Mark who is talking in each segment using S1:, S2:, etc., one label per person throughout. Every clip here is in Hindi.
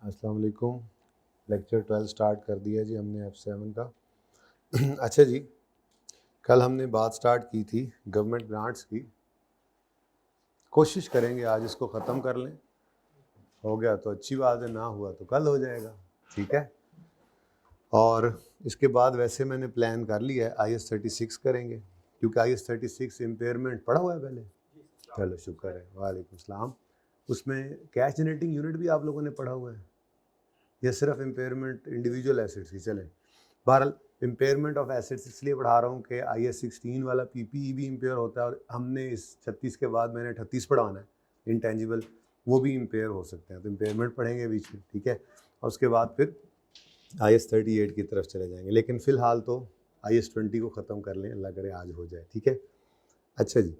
S1: अस्सलाम वालेकुम। लेक्चर 12 स्टार्ट कर दिया जी हमने F7 का। अच्छा जी, कल हमने बात स्टार्ट की थी गवर्नमेंट ग्रांट्स की। कोशिश करेंगे आज इसको ख़त्म कर लें। हो गया तो अच्छी बात है, ना हुआ तो कल हो जाएगा, ठीक है। और इसके बाद वैसे मैंने प्लान कर लिया है IS 36 करेंगे, क्योंकि IS 36 इम्पेयरमेंट पढ़ा हुआ है पहले। चलो शुक्र है, वालेकुम सलाम। उसमें कैश जनरेटिंग यूनिट भी आप लोगों ने पढ़ा हुआ है या सिर्फ इम्पेयरमेंट इंडिविजुअल एसेट्स की? चले, बहरहाल इम्पेयरमेंट ऑफ एसेट्स इसलिए पढ़ा रहा हूँ कि IS 16 वाला PPE भी इम्पेयर होता है, और हमने इस 36 के बाद मैंने 38 पढ़ाना है, इंटेंजिबल, वो भी इम्पेयर हो सकते हैं, तो इम्पेयरमेंट पढ़ेंगे बीच में, ठीक है। और उसके बाद फिर IS 38 की तरफ चले जाएंगे, लेकिन फ़िलहाल तो IS 20 को ख़त्म कर लें, अल्लाह करे आज हो जाए, ठीक है। अच्छा जी,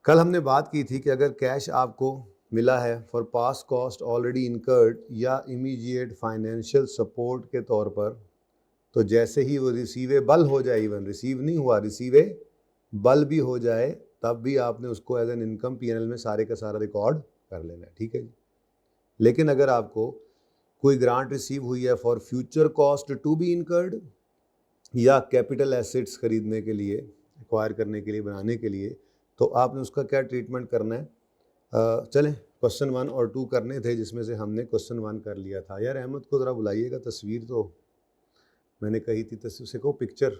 S1: कल हमने बात की थी कि अगर कैश आपको मिला है for past cost already incurred या इमीडिएट फाइनेंशियल सपोर्ट के तौर पर, तो जैसे ही वो रिसीवेबल हो जाए, इवन रिसीव नहीं हुआ, रिसीवेबल भी हो जाए, तब भी आपने उसको एज एन इनकम PNL में सारे का सारा रिकॉर्ड कर लेना है, ठीक है जी। लेकिन अगर आपको कोई ग्रांट रिसीव हुई है for future cost to be incurred या कैपिटल एसेट्स खरीदने के लिए, एक्वायर करने के लिए, बनाने के लिए, तो आपने उसका क्या ट्रीटमेंट करना है। चलें, क्वेश्चन 1 और 2 करने थे, जिसमें से हमने क्वेश्चन 1 कर लिया था। यार अहमद को ज़रा बुलाइएगा, तस्वीर तो मैंने कही थी तस्वीर से को पिक्चर।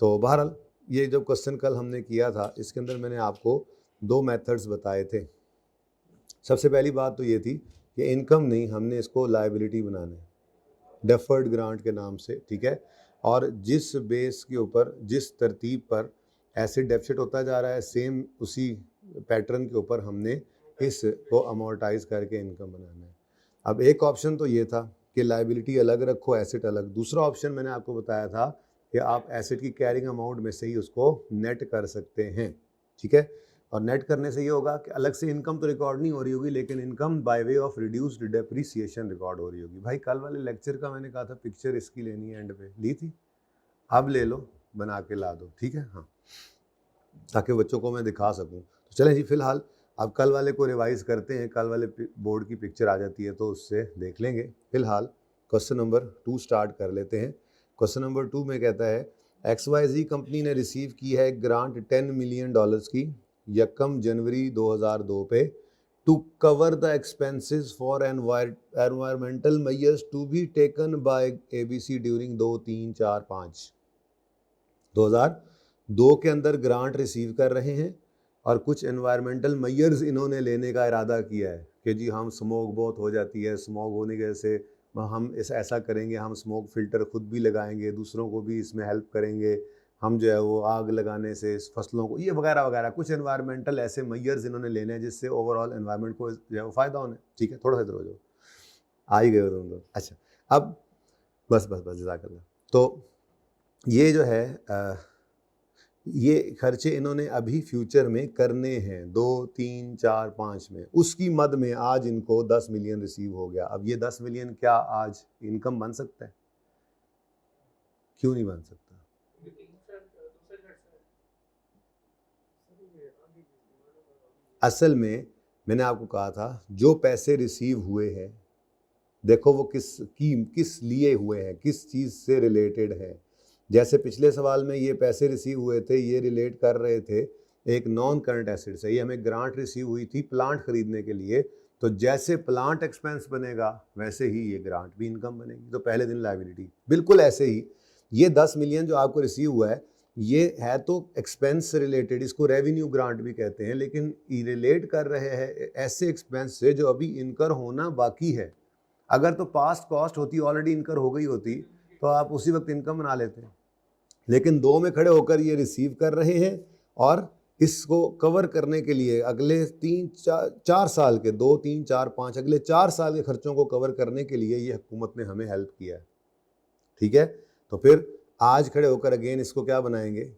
S1: तो बहरहाल ये जो क्वेश्चन कल हमने किया था, इसके अंदर मैंने आपको 2 मेथड्स बताए थे। सबसे पहली बात तो ये थी कि इनकम नहीं, हमने इसको लायबिलिटी बनाना है डेफर्ड ग्रांट के नाम से, ठीक है। और जिस बेस के ऊपर, जिस तरतीब पर एसेट डेफिसिट होता जा रहा है, सेम उसी पैटर्न के ऊपर हमने इसको अमोर्टाइज करके इनकम बनाना है। अब एक ऑप्शन तो ये था कि लायबिलिटी अलग रखो, एसेट अलग। दूसरा ऑप्शन मैंने आपको बताया था कि आप एसेट की कैरिंग अमाउंट में से ही उसको नेट कर सकते हैं, ठीक है। और नेट करने से ये होगा कि अलग से इनकम तो रिकॉर्ड नहीं हो रही होगी, लेकिन income by way of reduced depreciation record हो रही होगी। भाई कल वाले लेक्चर का मैंने कहा था पिक्चर इसकी लेनी है, एंड पे ली थी, अब ले लो, बना के ला दो, ठीक है, हाँ, ताकि बच्चों को मैं दिखा सकूं। तो चलें जी, फिलहाल अब कल वाले को रिवाइज करते हैं, कल वाले बोर्ड की पिक्चर आ जाती है तो उससे देख लेंगे। फिलहाल क्वेश्चन नंबर 2 स्टार्ट कर लेते हैं। क्वेश्चन नंबर 2 में कहता है XYZ कंपनी ने रिसीव की है ग्रांट $10 मिलियन की यकम जनवरी 2002 पे to cover the expenses for environmental measures to be taken by ABC during 2, 3, 4, 5। 2002 के अंदर ग्रांट रिसीव कर रहे हैं और कुछ एनवायरमेंटल मेजर्स इन्होंने लेने का इरादा किया है कि जी हम स्मोक बहुत हो जाती है, स्मोक होने की वजह से हम ऐसा करेंगे, हम स्मोक फिल्टर खुद भी लगाएंगे, दूसरों को भी इसमें हेल्प करेंगे, हम जो है वो आग लगाने से इस फसलों को, ये वगैरह वगैरह कुछ एनवायरमेंटल ऐसे मेजर्स इन्होंने लेने हैं जिससे ओवरऑल एनवायरनमेंट को जो है वो फ़ायदा होना है, ठीक है। थोड़ा सा इधर हो जाओ, आ ही गए हो तुम लोग। अच्छा, अब बस बस बस जज़ाकल्लाह। तो ये जो है ये खर्चे इन्होंने अभी फ्यूचर में करने हैं 2, 3, 4, 5 में, उसकी मद में आज इनको 10 मिलियन रिसीव हो गया। अब ये 10 मिलियन क्या आज इनकम बन सकता है? क्यों नहीं बन सकता? असल में मैंने आपको कहा था जो पैसे रिसीव हुए हैं, देखो वो किस लिए हुए हैं, किस चीज़ से रिलेटेड है। जैसे पिछले सवाल में ये पैसे रिसीव हुए थे, ये रिलेट कर रहे थे एक नॉन करंट एसेट से। ये हमें ग्रांट रिसीव हुई थी प्लांट खरीदने के लिए, तो जैसे प्लांट एक्सपेंस बनेगा वैसे ही ये ग्रांट भी इनकम बनेगी, तो पहले दिन लायबिलिटी। बिल्कुल ऐसे ही ये 10 मिलियन जो आपको रिसीव हुआ है, ये है तो एक्सपेंस से रिलेटेड, इसको रेवेन्यू ग्रांट भी कहते हैं, लेकिन रिलेट कर रहे हैं ऐसे एक्सपेंस से जो अभी इनकर होना बाकी है। अगर तो पास्ट कॉस्ट होती, ऑलरेडी इनकर हो गई होती, तो आप उसी वक्त इनकम बना लेते हैं। लेकिन 2 में खड़े होकर ये रिसीव कर रहे हैं, और इसको कवर करने के लिए अगले 4 साल के 2, 3, 4, 5 अगले 4 साल के खर्चों को कवर करने के लिए ये हुकूमत ने हमें हेल्प किया है, ठीक है। तो फिर आज खड़े होकर अगेन इसको क्या बनाएंगे?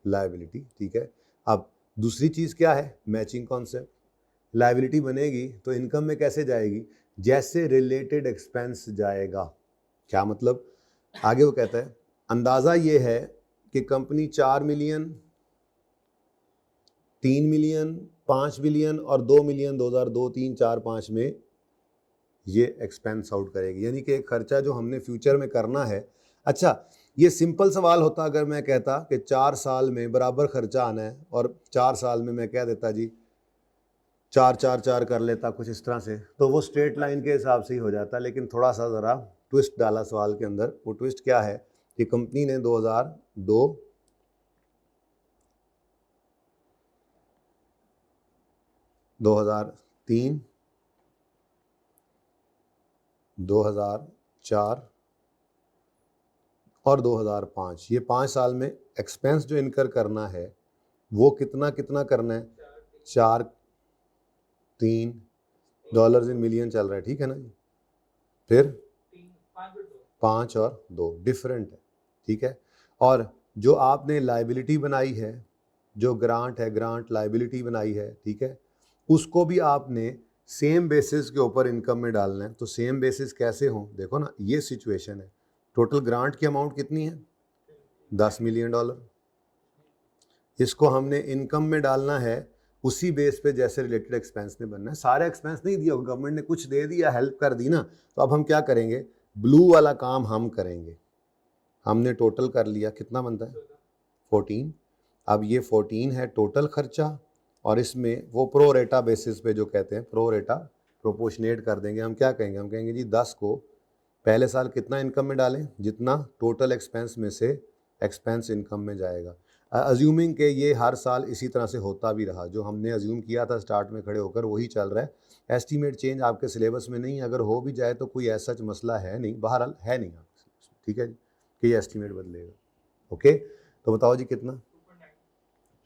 S1: लायबिलिटी, ठीक है। अब दूसरी चीज़ क्या है? Matching concept. लायबिलिटी बनेगी तो इनकम में कैसे जाएगी? जैसे रिलेटेड एक्सपेंस जाएगा। क्या मतलब? आगे वो कहता है अंदाज़ा ये है कि कंपनी 4 मिलियन, 3 मिलियन, 5 मिलियन और 2 मिलियन 2002, 3, 4, 5 में ये एक्सपेंस आउट करेगी, यानी कि एक खर्चा जो हमने फ्यूचर में करना है। अच्छा, ये सिंपल सवाल होता अगर मैं कहता कि 4 साल में बराबर खर्चा आना है और 4 साल में मैं कह देता जी 4-4-4 कर लेता कुछ इस तरह से, तो वो स्ट्रेट लाइन के हिसाब से ही हो जाता। लेकिन थोड़ा सा ज़रा ट्विस्ट डाला सवाल के अंदर। वो ट्विस्ट क्या है कि कंपनी ने 2002, 2003, 2004 और 2005, ये 5 साल में एक्सपेंस जो इनकर करना है वो कितना कितना करना है, 4-3 डॉलर्स इन मिलियन चल रहा है, ठीक है ना जी। फिर 5 और 2 डिफरेंट है, ठीक है। और जो आपने लाइबिलिटी बनाई है, जो ग्रांट है, ग्रांट लाइबिलिटी बनाई है, ठीक है, उसको भी आपने सेम बेसिस के ऊपर इनकम में डालना है। तो सेम बेसिस कैसे हो, देखो ना, ये सिचुएशन है। टोटल ग्रांट की अमाउंट कितनी है, $10 मिलियन। इसको हमने इनकम में डालना है उसी बेस पे जैसे रिलेटेड एक्सपेंस ने बनना है। सारे एक्सपेंस नहीं दिया, गवर्नमेंट ने कुछ दे दिया, हेल्प कर दी ना, तो अब हम क्या करेंगे, ब्लू वाला काम हम करेंगे। हमने टोटल कर लिया, कितना बनता है 14। अब ये 14 है टोटल खर्चा, और इसमें वो प्रो रेटा बेसिस पे जो कहते हैं, प्रो रेटा प्रोपोर्शनेट कर देंगे। हम क्या कहेंगे, हम कहेंगे जी 10 को पहले साल कितना इनकम में डालें, जितना टोटल एक्सपेंस में से एक्सपेंस इनकम में जाएगा। अज्यूमिंग के ये हर साल इसी तरह से होता भी रहा, जो हमने अज्यूम किया था स्टार्ट में खड़े होकर वही चल रहा है। एस्टीमेट चेंज आपके सिलेबस में नहीं, अगर हो भी जाए तो कोई ऐसा मसला है नहीं, बहरहाल है नहीं आपके सिलेबस में, ठीक है जी, कि ये एस्टीमेट बदलेगा। ओके, तो बताओ जी कितना,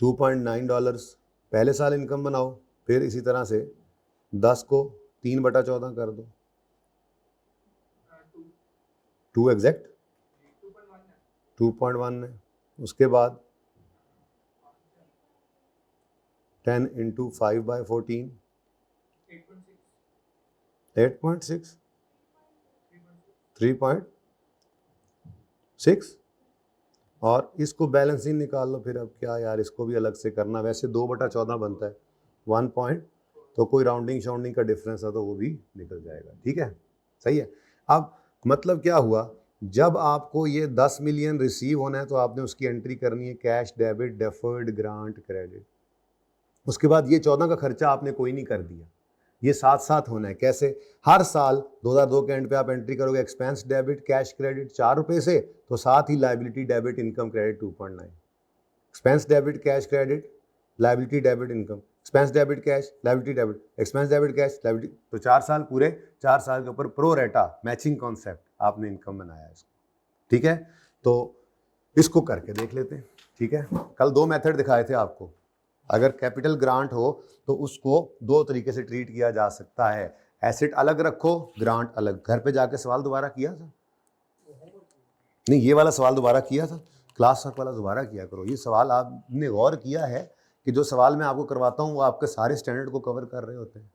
S1: $2.9 पहले साल इनकम बनाओ, फिर इसी तरह से 10 को 3/14 कर दो, 2 एग्जैक्ट 2.1 है। उसके बाद 10 इंटू 5/14 8.6 3.6, और इसको बैलेंसिंग निकाल लो। फिर अब क्या यार, इसको भी अलग से करना, वैसे 2/14 बनता है 1 पॉइंट, तो कोई राउंडिंग शाउंडिंग का डिफरेंस है तो वो भी निकल जाएगा, ठीक है, सही है। अब मतलब क्या हुआ, जब आपको ये 10 मिलियन रिसीव होना है तो आपने उसकी एंट्री करनी है, cash, debit, deferred, grant, credit. उसके बाद ये 14 का खर्चा आपने कोई नहीं कर दिया, ये साथ साथ होना है। कैसे, हर साल 2002 के एंड पे आप एंट्री करोगे एक्सपेंस डेबिट कैश क्रेडिट ₹4 से, तो साथ ही liability debit income credit 2.9, expense debit cash credit, liability debit income, expense debit cash, liability debit, expense debit cash, liability. तो 4 साल पूरे, 4 साल के ऊपर प्रो रेटा मैचिंग कॉन्सेप्ट आपने इनकम बनाया है इसको, ठीक है। तो इसको करके देख लेते हैं, ठीक है। कल 2 मेथड दिखाए थे आपको। अगर कैपिटल ग्रांट हो तो उसको 2 तरीके से ट्रीट किया जा सकता है, एसेट अलग रखो, ग्रांट अलग। घर पे जाके सवाल दोबारा किया था, नहीं ये वाला सवाल दोबारा किया था, क्लास वर्क वाला दोबारा किया करो। ये सवाल आपने गौर किया है कि जो सवाल मैं आपको करवाता हूँ वो आपके सारे स्टैंडर्ड को कवर कर रहे होते हैं,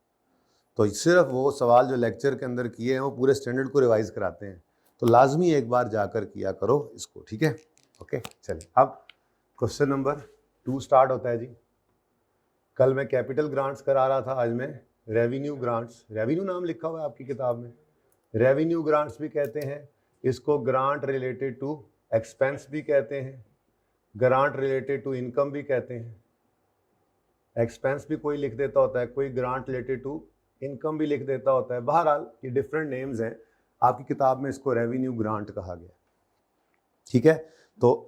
S1: तो सिर्फ वो सवाल जो लेक्चर के अंदर किए हैं वो पूरे स्टैंडर्ड को रिवाइज कराते हैं, तो लाजमी एक बार जाकर किया करो इसको, ठीक है। ओके, चलिए अब क्वेश्चन नंबर 2 स्टार्ट होता है जी। कल मैं कैपिटल ग्रांट्स करा रहा था, आज मैं रेवेन्यू ग्रांट्स, रेवेन्यू नाम लिखा हुआ है आपकी किताब में, रेवेन्यू ग्रांट्स भी कहते हैं इसको, ग्रांट रिलेटेड टू एक्सपेंस भी कहते हैं, ग्रांट रिलेटेड टू इनकम भी कहते हैं। एक्सपेंस भी कोई लिख देता होता है, कोई ग्रांट रिलेटेड टू इनकम भी लिख देता होता है, बहरहाल ये डिफरेंट नेम्स हैं। आपकी किताब में इसको रेवेन्यू ग्रांट कहा गया, ठीक है। तो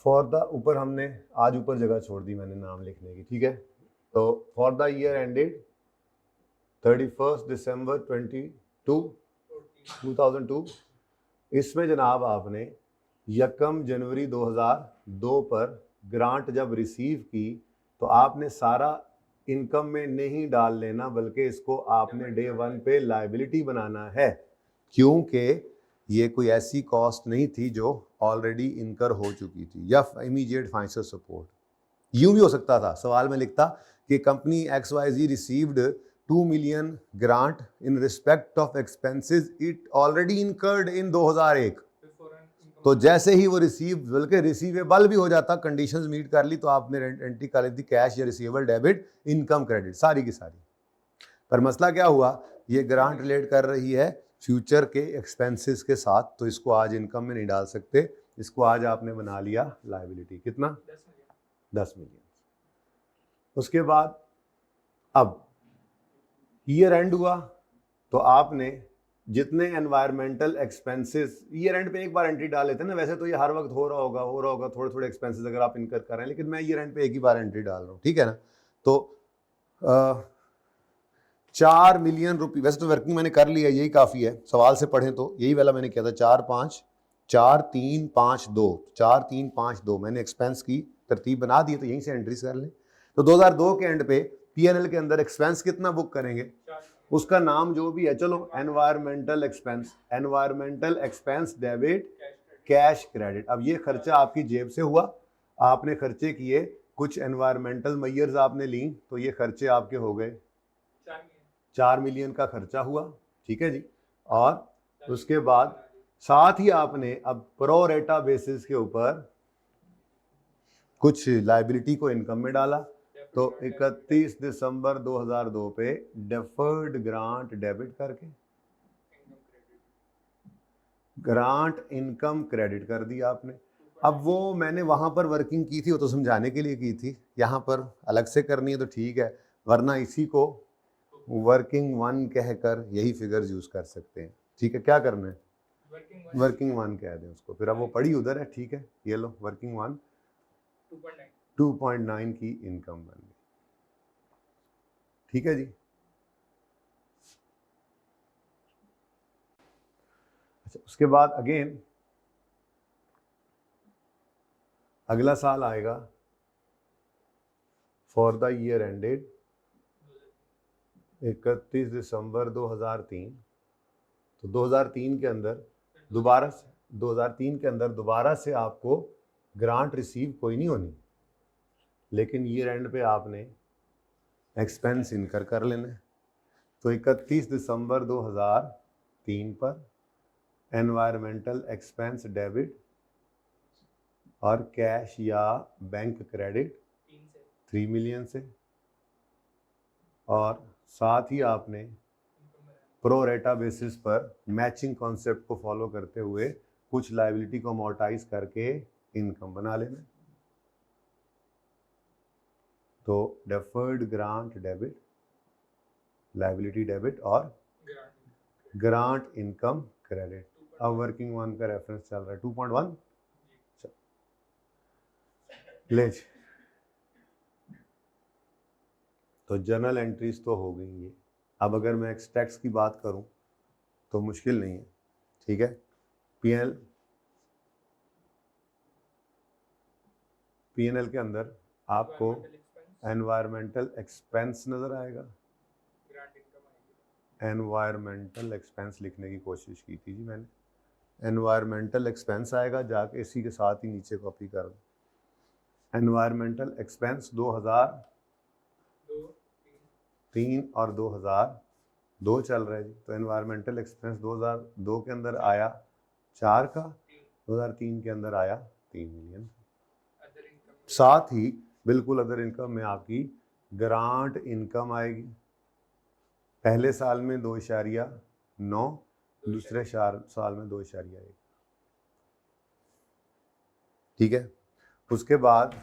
S1: फॉर द, ऊपर हमने आज ऊपर जगह छोड़ दी मैंने नाम लिखने की, ठीक है। तो फॉर द ईयर एंडेड 31 दिसंबर 2002, इसमें जनाब आपने 1 जनवरी 2002 पर ग्रांट जब रिसीव की तो आपने सारा इनकम में नहीं डाल लेना, बल्कि इसको आपने डे 1 पे लाइबिलिटी बनाना है, क्योंकि ये कोई ऐसी कॉस्ट नहीं थी जो ऑलरेडी इनकर हो चुकी थी, या इमीडिएट फाइनेंशियल सपोर्ट। यूं भी हो सकता था, सवाल में लिखता कि company XYZ received 2 million grant in respect of expenses it already incurred in 2001, तो जैसे ही वो रिसीव, बल्कि रिसीवेबल भी हो जाता, कंडीशंस मीट कर ली तो आपने एंट्री कर ली थी कैश या रिसीवेबल डेबिट इनकम क्रेडिट सारी की सारी। पर मसला क्या हुआ, ये ग्रांट रिलेट कर रही है फ्यूचर के एक्सपेंसेस के साथ, तो इसको आज इनकम में नहीं डाल सकते, इसको आज आपने बना लिया लायबिलिटी। कितना? 10 मिलियन। उसके बाद अब ईयर एंड हुआ तो आपने जितने एनवायरमेंटल एक्सपेंसेस, ईयर एंड पे एक बार एंट्री डाल लेते हैं ना, वैसे तो ये हर वक्त हो रहा होगा थोड़े थोड़े एक्सपेंसेस अगर आप इनकर कर रहे हैं, लेकिन मैं ईयर एंड पे एक ही बार एंट्री डाल रहा हूँ, ठीक है ना। तो 4 मिलियन रुपये, वैसे तो वर्किंग मैंने कर लिया, यही काफ़ी है, सवाल से पढ़ें तो यही वाला मैंने किया था, 4-3-5-2 मैंने एक्सपेंस की तरतीब बना दी, तो यहीं से एंट्रीज कर लें। तो 2002 के एंड पे पीएनएल के अंदर एक्सपेंस कितना बुक करेंगे, उसका नाम जो भी है, चलो environmental expense debit cash credit. अब ये खर्चा आपकी जेब से हुआ, आपने खर्चे किए, कुछ एनवायरमेंटल मेजर्स आपने ली, तो ये खर्चे आपके हो गए 4 मिलियन का खर्चा हुआ, ठीक है जी। और उसके बाद साथ ही आपने अब प्रो रेटा बेसिस के ऊपर कुछ लायबिलिटी को इनकम में डाला, तो 31 दिसंबर 2002 पे डेफर्ड ग्रांट डेबिट करके ग्रांट इनकम क्रेडिट कर दिया आपने। अब वो मैंने वहां पर वर्किंग की थी, वो तो समझाने के लिए की थी, यहाँ पर अलग से करनी है तो ठीक है, वरना इसी को वर्किंग वन कहकर यही फिगर्स यूज कर सकते हैं, ठीक है। क्या करना है? वर्किंग वन कह दें उसको, फिर अब वो पड़ी उधर है, ठीक है, ये लो वर्किंग वन 2.9 की इनकम बन गई, ठीक है जी। अच्छा, उसके बाद अगेन अगला साल आएगा फॉर द ईयर एंडेड 31 दिसंबर 2003। तो 2003 के अंदर दोबारा से आपको ग्रांट रिसीव कोई नहीं होनी, लेकिन ईयर एंड पे आपने एक्सपेंस इनकर कर लेना है। तो 31 दिसंबर 2003 पर एनवायरमेंटल एक्सपेंस डेबिट और कैश या बैंक क्रेडिट 3 मिलियन से, और साथ ही आपने प्रो रेटा बेसिस पर मैचिंग कॉन्सेप्ट को फॉलो करते हुए कुछ लायबिलिटी को अमोर्टाइज करके इनकम बना लेना। तो deferred grant debit, liability debit और ग्रांट इनकम क्रेडिट। अब वर्किंग वन का रेफरेंस चल रहा है 2.1। ले तो जर्नल एंट्रीज तो हो गई ये। अब अगर मैं एक्सट्रैक्ट्स की बात करूं तो मुश्किल नहीं है, ठीक है। पीएनएल के अंदर आपको एनवायरमेंटल एक्सपेंस नजर आएगा, एनवायरमेंटल एक्सपेंस लिखने की कोशिश की थी जी मैंने, एनवायरमेंटल एक्सपेंस आएगा, जाके इसी के साथ ही नीचे कॉपी कर दो। एनवायरमेंटल एक्सपेंस 2003 और 2002 चल रहा है जी। तो एनवायरमेंटल एक्सपेंस 2002 के अंदर आया 4 का, 2003 के अंदर आया 3 मिलियन। साथ ही बिल्कुल अदर इनकम में आपकी ग्रांट इनकम आएगी, पहले साल में 2.9, दूसरे साल में 2.1, ठीक है। उसके बाद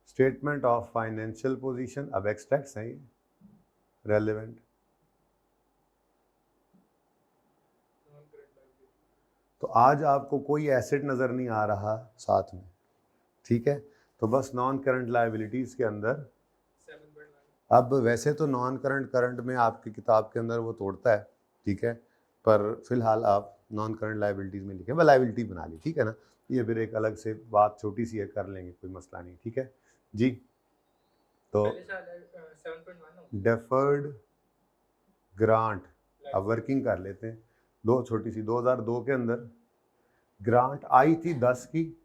S1: स्टेटमेंट ऑफ फाइनेंशियल पोजीशन, अब एक्सट्रैक्ट्स हैं ये रेलेवेंट। तो आज आपको कोई एसेट नज़र नहीं आ रहा साथ में, ठीक है। तो बस नॉन करंट लायबिलिटीज़ के अंदर, अब वैसे तो नॉन करंट में आपकी किताब के अंदर वो तोड़ता है, ठीक है, पर फिलहाल आप नॉन करंट लायबिलिटीज़ में लिखें, वह लायबिलिटी बना ली, ठीक है ना। ये फिर एक अलग से बात छोटी सी है, कर लेंगे, कोई मसला नहीं, ठीक है जी। तो डेफर्ड ग्रांट, अब वर्किंग कर लेते हैं, दो छोटी सी, 2002 के अंदर ग्रांट आई थी 10 की,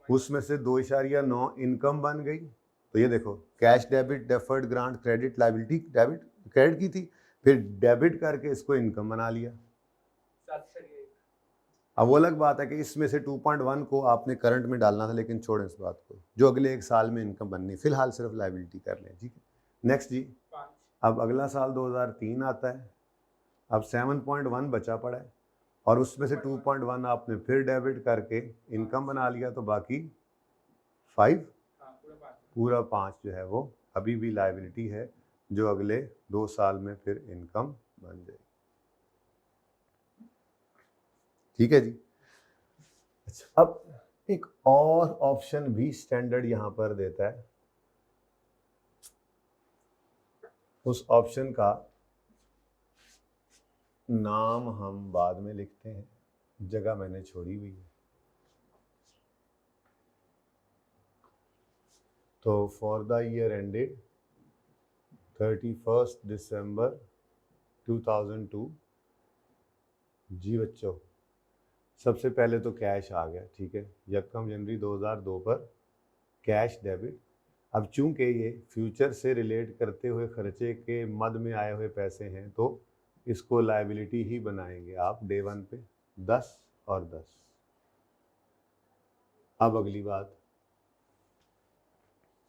S1: उसमें से 2.9 इनकम बन गई। तो ये देखो, cash debit, deferred grant, credit, liability debit credit की थी, फिर डेबिट करके इसको इनकम बना लिया। अब वो अलग बात है कि इसमें से 2.1 को आपने करंट में डालना था, लेकिन छोड़ें इस बात को, जो अगले एक साल में इनकम बननी, फिलहाल सिर्फ लायबिलिटी कर लें, ठीक है। नेक्स्ट जी, अब अगला साल 2003 आता है, अब 7.1 बचा पड़ा है और उसमें से 2.1 आपने फिर डेबिट करके इनकम बना लिया, तो बाकी 5 पूरा 5 जो है वो अभी भी लायबिलिटी है, जो अगले 2 साल में फिर इनकम बन जाएगी। ठीक है जी। अच्छा, अब एक और ऑप्शन भी स्टैंडर्ड यहां पर देता है। उस ऑप्शन का नाम हम बाद में लिखते हैं, जगह मैंने छोड़ी हुई है। तो फॉर द ईयर एंडेड 31 दिसंबर 2002 जी बच्चों, सबसे पहले तो कैश आ गया। ठीक है, यकम जनवरी 2002 पर कैश डेबिट। अब चूंकि ये फ्यूचर से रिलेट करते हुए खर्चे के मद में आए हुए पैसे हैं, तो इसको लायबिलिटी ही बनाएंगे आप डे 1 पे 10 और 10। अब अगली बात,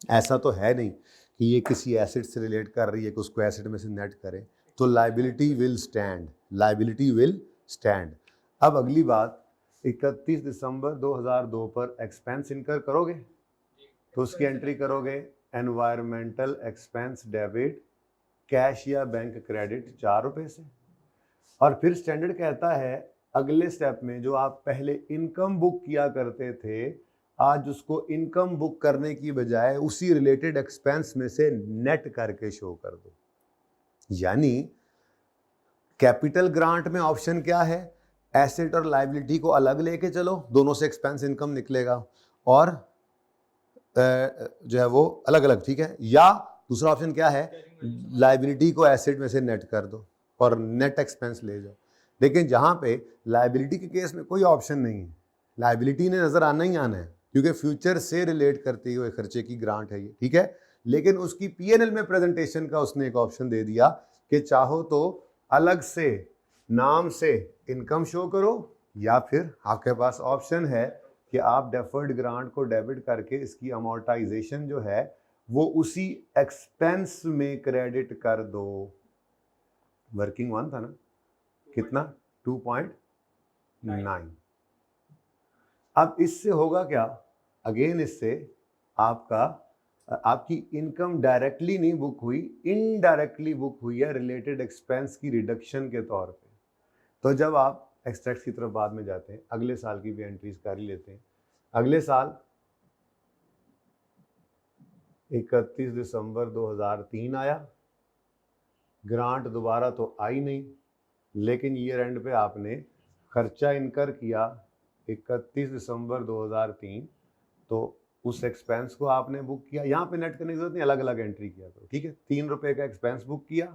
S1: ऐसा तो है नहीं कि ये किसी एसेट से रिलेट कर रही है कि उसको एसेट में से नेट करें, तो liability will stand, liability will stand. अब अगली बात, 31 दिसंबर 2002 पर एक्सपेंस इनकर करोगे तो उसकी एंट्री करोगे एनवायरमेंटल एक्सपेंस डेबिट कैश या बैंक क्रेडिट 4 रुपये से। और फिर स्टैंडर्ड कहता है अगले स्टेप में जो आप पहले इनकम बुक किया करते थे, आज उसको इनकम बुक करने की बजाय उसी रिलेटेड एक्सपेंस में से नेट करके शो कर दो। यानी कैपिटल ग्रांट में ऑप्शन क्या है, एसेट और लायबिलिटी को अलग लेके चलो, दोनों से एक्सपेंस इनकम निकलेगा, और जो है वो अलग अलग। ठीक है, या दूसरा ऑप्शन क्या है, लायबिलिटी को एसेट में से नेट कर दो और नेट एक्सपेंस ले जाओ। लेकिन जहां पे लायबिलिटी के केस में कोई ऑप्शन नहीं है, लायबिलिटी ने नजर आना ही आना है, क्योंकि फ्यूचर से रिलेट करते हुए खर्चे की ग्रांट है ये। ठीक है, लेकिन उसकी पीएनएल में प्रेजेंटेशन का उसने एक ऑप्शन दे दिया कि चाहो तो अलग से नाम से इनकम शो करो, या फिर आपके पास ऑप्शन है कि आप डेफर्ड ग्रांट को डेबिट करके इसकी अमोर्टाइजेशन जो है वो उसी एक्सपेंस में क्रेडिट कर दो। वर्किंग 1 था ना, कितना 2.9। अब इससे होगा क्या, अगेन इससे आपकी इनकम डायरेक्टली नहीं बुक हुई, इनडायरेक्टली बुक हुई है रिलेटेड एक्सपेंस की रिडक्शन के तौर पे। तो जब आप एक्सट्रैक्ट्स की तरफ बाद में जाते हैं, अगले साल की भी एंट्रीज कर ही लेते हैं। अगले साल 31 दिसंबर 2003 आया, ग्रांट दोबारा तो आई नहीं, लेकिन ईयर एंड पे आपने खर्चा इनकर किया 31 दिसंबर 2003, तो उस एक्सपेंस को आपने बुक किया। यहाँ पे नेट करने की जरूरत नहीं, अलग अलग एंट्री किया करो। ठीक है, 3 रुपए का एक्सपेंस बुक किया,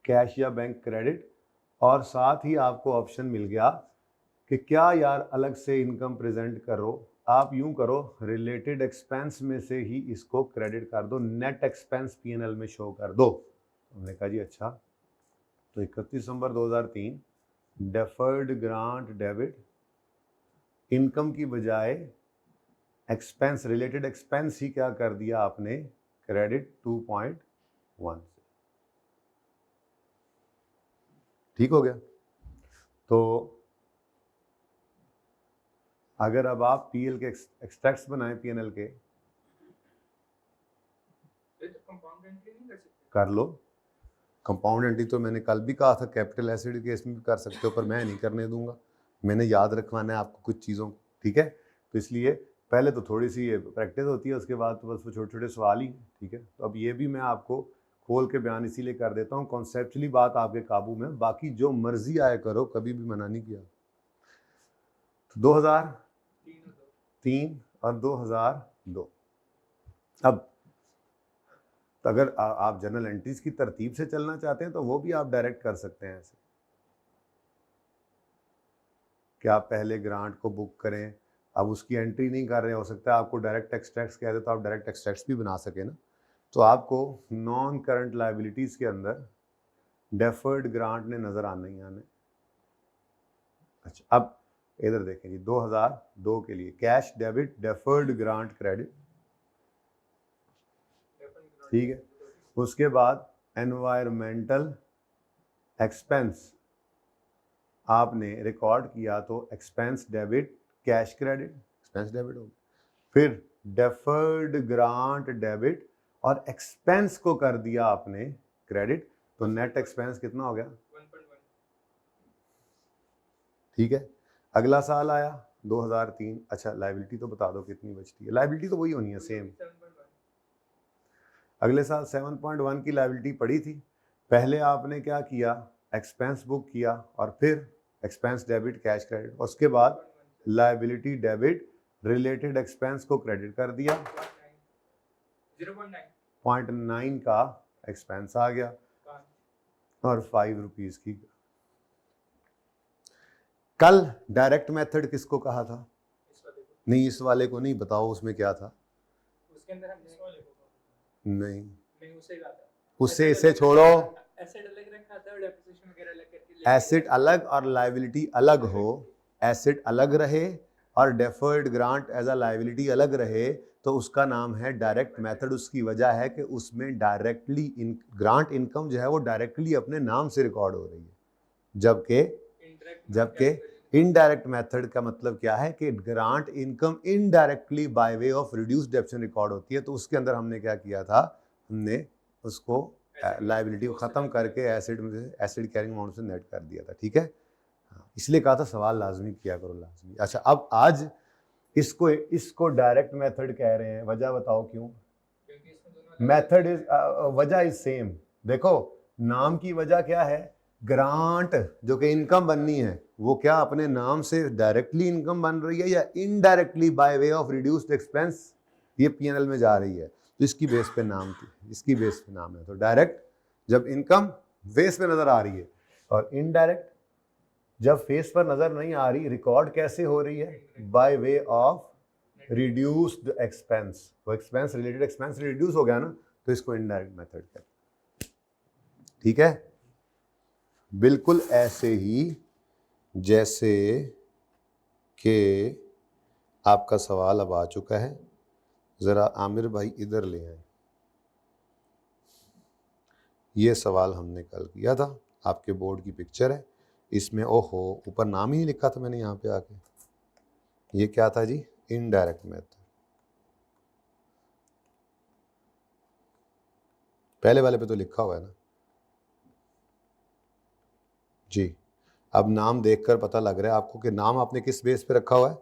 S1: कैश या बैंक क्रेडिट, और साथ ही आपको ऑप्शन मिल गया कि क्या यार अलग से इनकम प्रेजेंट करो। आप यूं करो, रिलेटेड एक्सपेंस में से ही इसको क्रेडिट कर दो, नेट एक्सपेंस पीएनएल में शो कर दो। हमने कहा जी अच्छा। तो 31 दिसंबर 2003 डेफर्ड ग्रांट डेबिट, इनकम की बजाय एक्सपेंस, रिलेटेड एक्सपेंस ही क्या कर दिया आपने, क्रेडिट 2.1 से। ठीक हो गया। तो अगर अब आप पीएल के एक्सट्रैक्ट्स बनाए पीएनएल के, कर लो। कंपाउंड एंट्री तो मैंने कल भी कहा था कैपिटल एसिड केस में भी कर सकते हो, पर मैं नहीं करने दूंगा, मैंने याद रखवाना है आपको कुछ चीज़ों को। ठीक है, तो इसलिए पहले तो थोड़ी सी प्रैक्टिस होती है, उसके बाद तो बस वो छोटे छोटे सवाल ही। ठीक है, तो अब ये भी मैं आपको खोल के बयान इसीलिए कर देता हूँ, कॉन्सेप्चुअली बात आपके काबू में, बाकी जो मर्जी आए करो, कभी भी मना नहीं किया। तो 2003 और 2002। अब तो अगर आप जनरल एंट्रीज की तरतीब से चलना चाहते हैं तो वो भी आप डायरेक्ट कर सकते हैं ऐसे कि आप पहले ग्रांट को बुक करें। अब उसकी एंट्री नहीं कर रहे, हो सकता है आपको डायरेक्ट एक्सट्रैक्ट्स कह दे तो आप डायरेक्ट एक्सट्रैक्ट्स भी बना सके ना। तो आपको नॉन करंट लायबिलिटीज़ के अंदर डेफर्ड ग्रांट ने नज़र आना ही आना है। अच्छा, अब इधर देखें जी, 2002 के लिए cash debit deferred grant credit. ठीक है, उसके बाद एनवायरमेंटल एक्सपेंस आपने रिकॉर्ड किया तो expense debit cash credit, expense debit हो गया। फिर डेफर्ड ग्रांट डेबिट और एक्सपेंस को कर दिया आपने क्रेडिट, तो नेट एक्सपेंस कितना हो गया
S2: 1.1।
S1: ठीक है। अगला साल आया 2003। अच्छा लाइबिलिटी तो बता दो कितनी बचती है, लाइबिलिटी तो वही होनी है सेम।
S2: 7.1।
S1: अगले साल 7.1 की लाइबिलिटी पड़ी थी। पहले आपने क्या किया, एक्सपेंस बुक किया और फिर एक्सपेंस डेबिट कैश क्रेडिट, उसके बाद लाइबिलिटी डेबिट रिलेटेड एक्सपेंस को क्रेडिट कर दिया,
S2: 0.9
S1: 0.9 का एक्सपेंस आ गया और 5 रुपीज की। कल डायरेक्ट मेथड किसको कहा था? नहीं इस वाले को नहीं, बताओ उसमें क्या था?
S2: उसके अंदर हम इस वाले को
S1: नहीं
S2: उसे कहा था,
S1: उससे इसे छोड़ो,
S2: एसेट अलग रखा था और डेप्रिसिएशन वगैरह अलग करके,
S1: एसेट अलग और लाइबिलिटी अलग हो, एसेट अलग रहे और deferred grant as a liability अलग रहे, तो उसका नाम है डायरेक्ट मेथड। उसकी वजह है कि उसमें डायरेक्टली ग्रांट इनकम जो है वो डायरेक्टली अपने नाम से रिकॉर्ड हो रही है, जबकि इनडायरेक्ट मेथड का मतलब क्या है कि grant income indirectly by way of reduced डेप्शन record होती है। तो उसके अंदर हमने क्या किया था, हमने उसको लाइबिलिटी को खत्म करके एसिड कैरिंग अमाउंट से नेट कर दिया था। ठीक है, इसलिए कहा था सवाल लाजमी किया करो, लाजमी। अच्छा अब आज इसको डायरेक्ट मेथड कह रहे हैं, वजह बताओ क्यों? मेथड इज वजह इज सेम। देखो नाम की वजह क्या है, ग्रांट जो कि इनकम बननी है वो क्या अपने नाम से डायरेक्टली इनकम बन रही है या indirectly by way of reduced expense ये पीएनएल में जा रही है, तो इसकी बेस पे नाम थी, इसकी बेस पे नाम है। तो डायरेक्ट जब इनकम बेस पे नजर आ रही है और इनडायरेक्ट जब फेस पर नजर नहीं आ रही, रिकॉर्ड कैसे हो रही है? By way of reduced expense. वो एक्सपेंस रिलेटेड एक्सपेंस रिड्यूस हो गया ना, तो इसको इनडायरेक्ट मेथड कहते हैं। ठीक है, बिल्कुल ऐसे ही जैसे कि आपका सवाल अब आ चुका है, जरा आमिर भाई इधर ले आए। ये सवाल हमने कल किया था, आपके बोर्ड की पिक्चर है इसमें, ओहो ऊपर नाम ही नहीं लिखा था मैंने यहाँ पे आके। ये क्या था जी? Indirect method. पहले वाले पे तो लिखा हुआ है ना जी। अब नाम देखकर पता लग रहा है आपको कि नाम आपने किस बेस पे रखा हुआ है,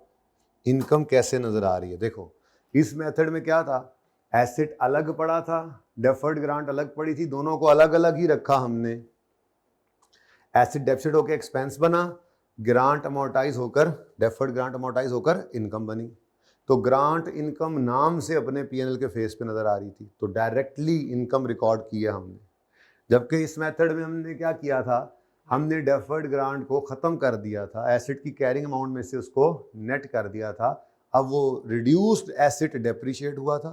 S1: इनकम कैसे नजर आ रही है। देखो इस मेथड में क्या था, एसेट अलग पड़ा था, डेफर्ड ग्रांट अलग पड़ी थी, दोनों को अलग अलग ही रखा हमने। एसेट डेफिसिट होकर एक्सपेंस बना, ग्रांट अमोर्टाइज होकर, डेफर्ड ग्रांट अमोर्टाइज होकर इनकम बनी। तो ग्रांट इनकम नाम से अपने पीएनएल के फेस पे नजर आ रही थी, तो डायरेक्टली इनकम रिकॉर्ड की है हमने। जबकि इस मेथड में हमने क्या किया था, हमने डेफर्ड ग्रांट को खत्म कर दिया था, एसेट की कैरिंग अमाउंट में से उसको नेट कर दिया था। अब वो रिड्यूस्ड एसेट डेप्रिशिएट हुआ था,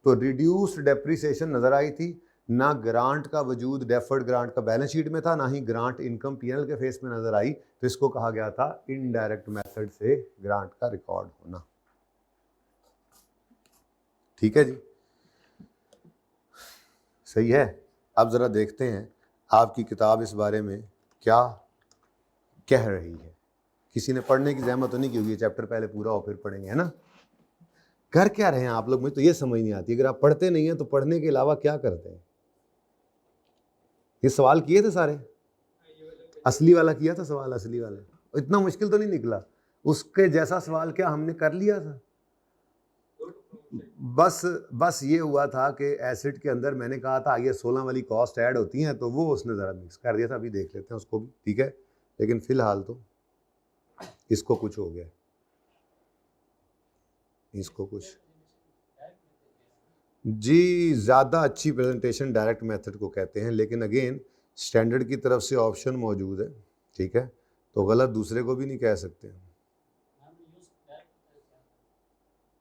S1: तो रिड्यूस्ड डेप्रिसिएशन नजर आई थी, ना ग्रांट का वजूद डेफर्ड ग्रांट का बैलेंस शीट में था, ना ही ग्रांट इनकम पीएनएल के फेस में नजर आई। तो इसको कहा गया था इनडायरेक्ट मेथड से ग्रांट का रिकॉर्ड होना। ठीक है जी, सही है। अब जरा देखते हैं आपकी किताब इस बारे में क्या कह रही है। किसी ने पढ़ने की जहमत तो नहीं की होगी, चैप्टर पहले पूरा हो फिर पढ़ेंगे, है ना? कर क्या रहे हैं आप लोग, मुझे तो ये समझ नहीं आती। अगर आप पढ़ते नहीं हैं तो पढ़ने के अलावा क्या करते हैं? ये सवाल किए थे सारे, असली वाला किया था सवाल, असली वाला इतना मुश्किल तो नहीं निकला, उसके जैसा सवाल क्या हमने कर लिया था। बस ये हुआ था कि एसिड के अंदर मैंने कहा था ये 16 वाली कॉस्ट ऐड होती हैं, तो वो उसने ज़रा मिक्स कर दिया था। अभी देख लेते हैं उसको भी, ठीक है। लेकिन फिलहाल तो इसको कुछ हो गया, इसको कुछ जी ज़्यादा अच्छी प्रेजेंटेशन डायरेक्ट मेथड को कहते हैं, लेकिन अगेन स्टैंडर्ड की तरफ से ऑप्शन मौजूद है, ठीक है, तो गलत दूसरे को भी नहीं कह सकते।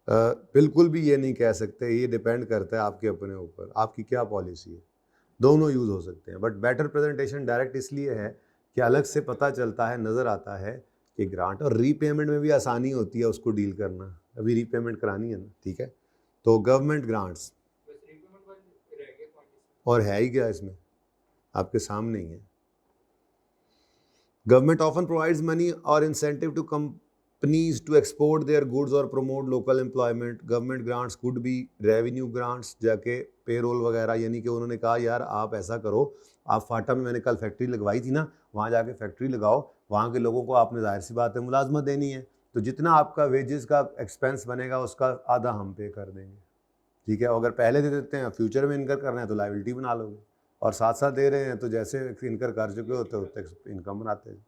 S1: बिल्कुल भी ये नहीं कह सकते, ये डिपेंड करता है आपके अपने ऊपर, आपकी क्या पॉलिसी है। दोनों यूज़ हो सकते हैं, बट बेटर प्रेजेंटेशन डायरेक्ट इसलिए है कि अलग से पता चलता है, नज़र आता है कि ग्रांट और रीपेमेंट में भी आसानी होती है उसको डील करना। अभी रीपेमेंट करानी है ना, ठीक है। तो गवर्नमेंट ग्रांट्स और है ही क्या इसमें, आपके सामने ही है। Government often provides money or incentive to companies to export their goods or promote local employment. Government grants could be revenue grants, जाके पेरोल वगैरह, यानी कि उन्होंने कहा यार आप ऐसा करो, आप फाटा में मैंने कल फैक्ट्री लगवाई थी ना, वहाँ जाके फैक्ट्री लगाओ, वहाँ के लोगों को आपने जाहिर सी बात है मुलाजमत देनी है, तो जितना आपका वेजेस का एक्सपेंस बनेगा उसका आधा हम पे कर देंगे, ठीक है। अगर पहले दे देते हैं, फ्यूचर में इनकर करना है तो लाइबिलिटी बना लोगे, और साथ साथ दे रहे हैं तो जैसे इनकर कर चुके होते होते इनकम बनाते हैं।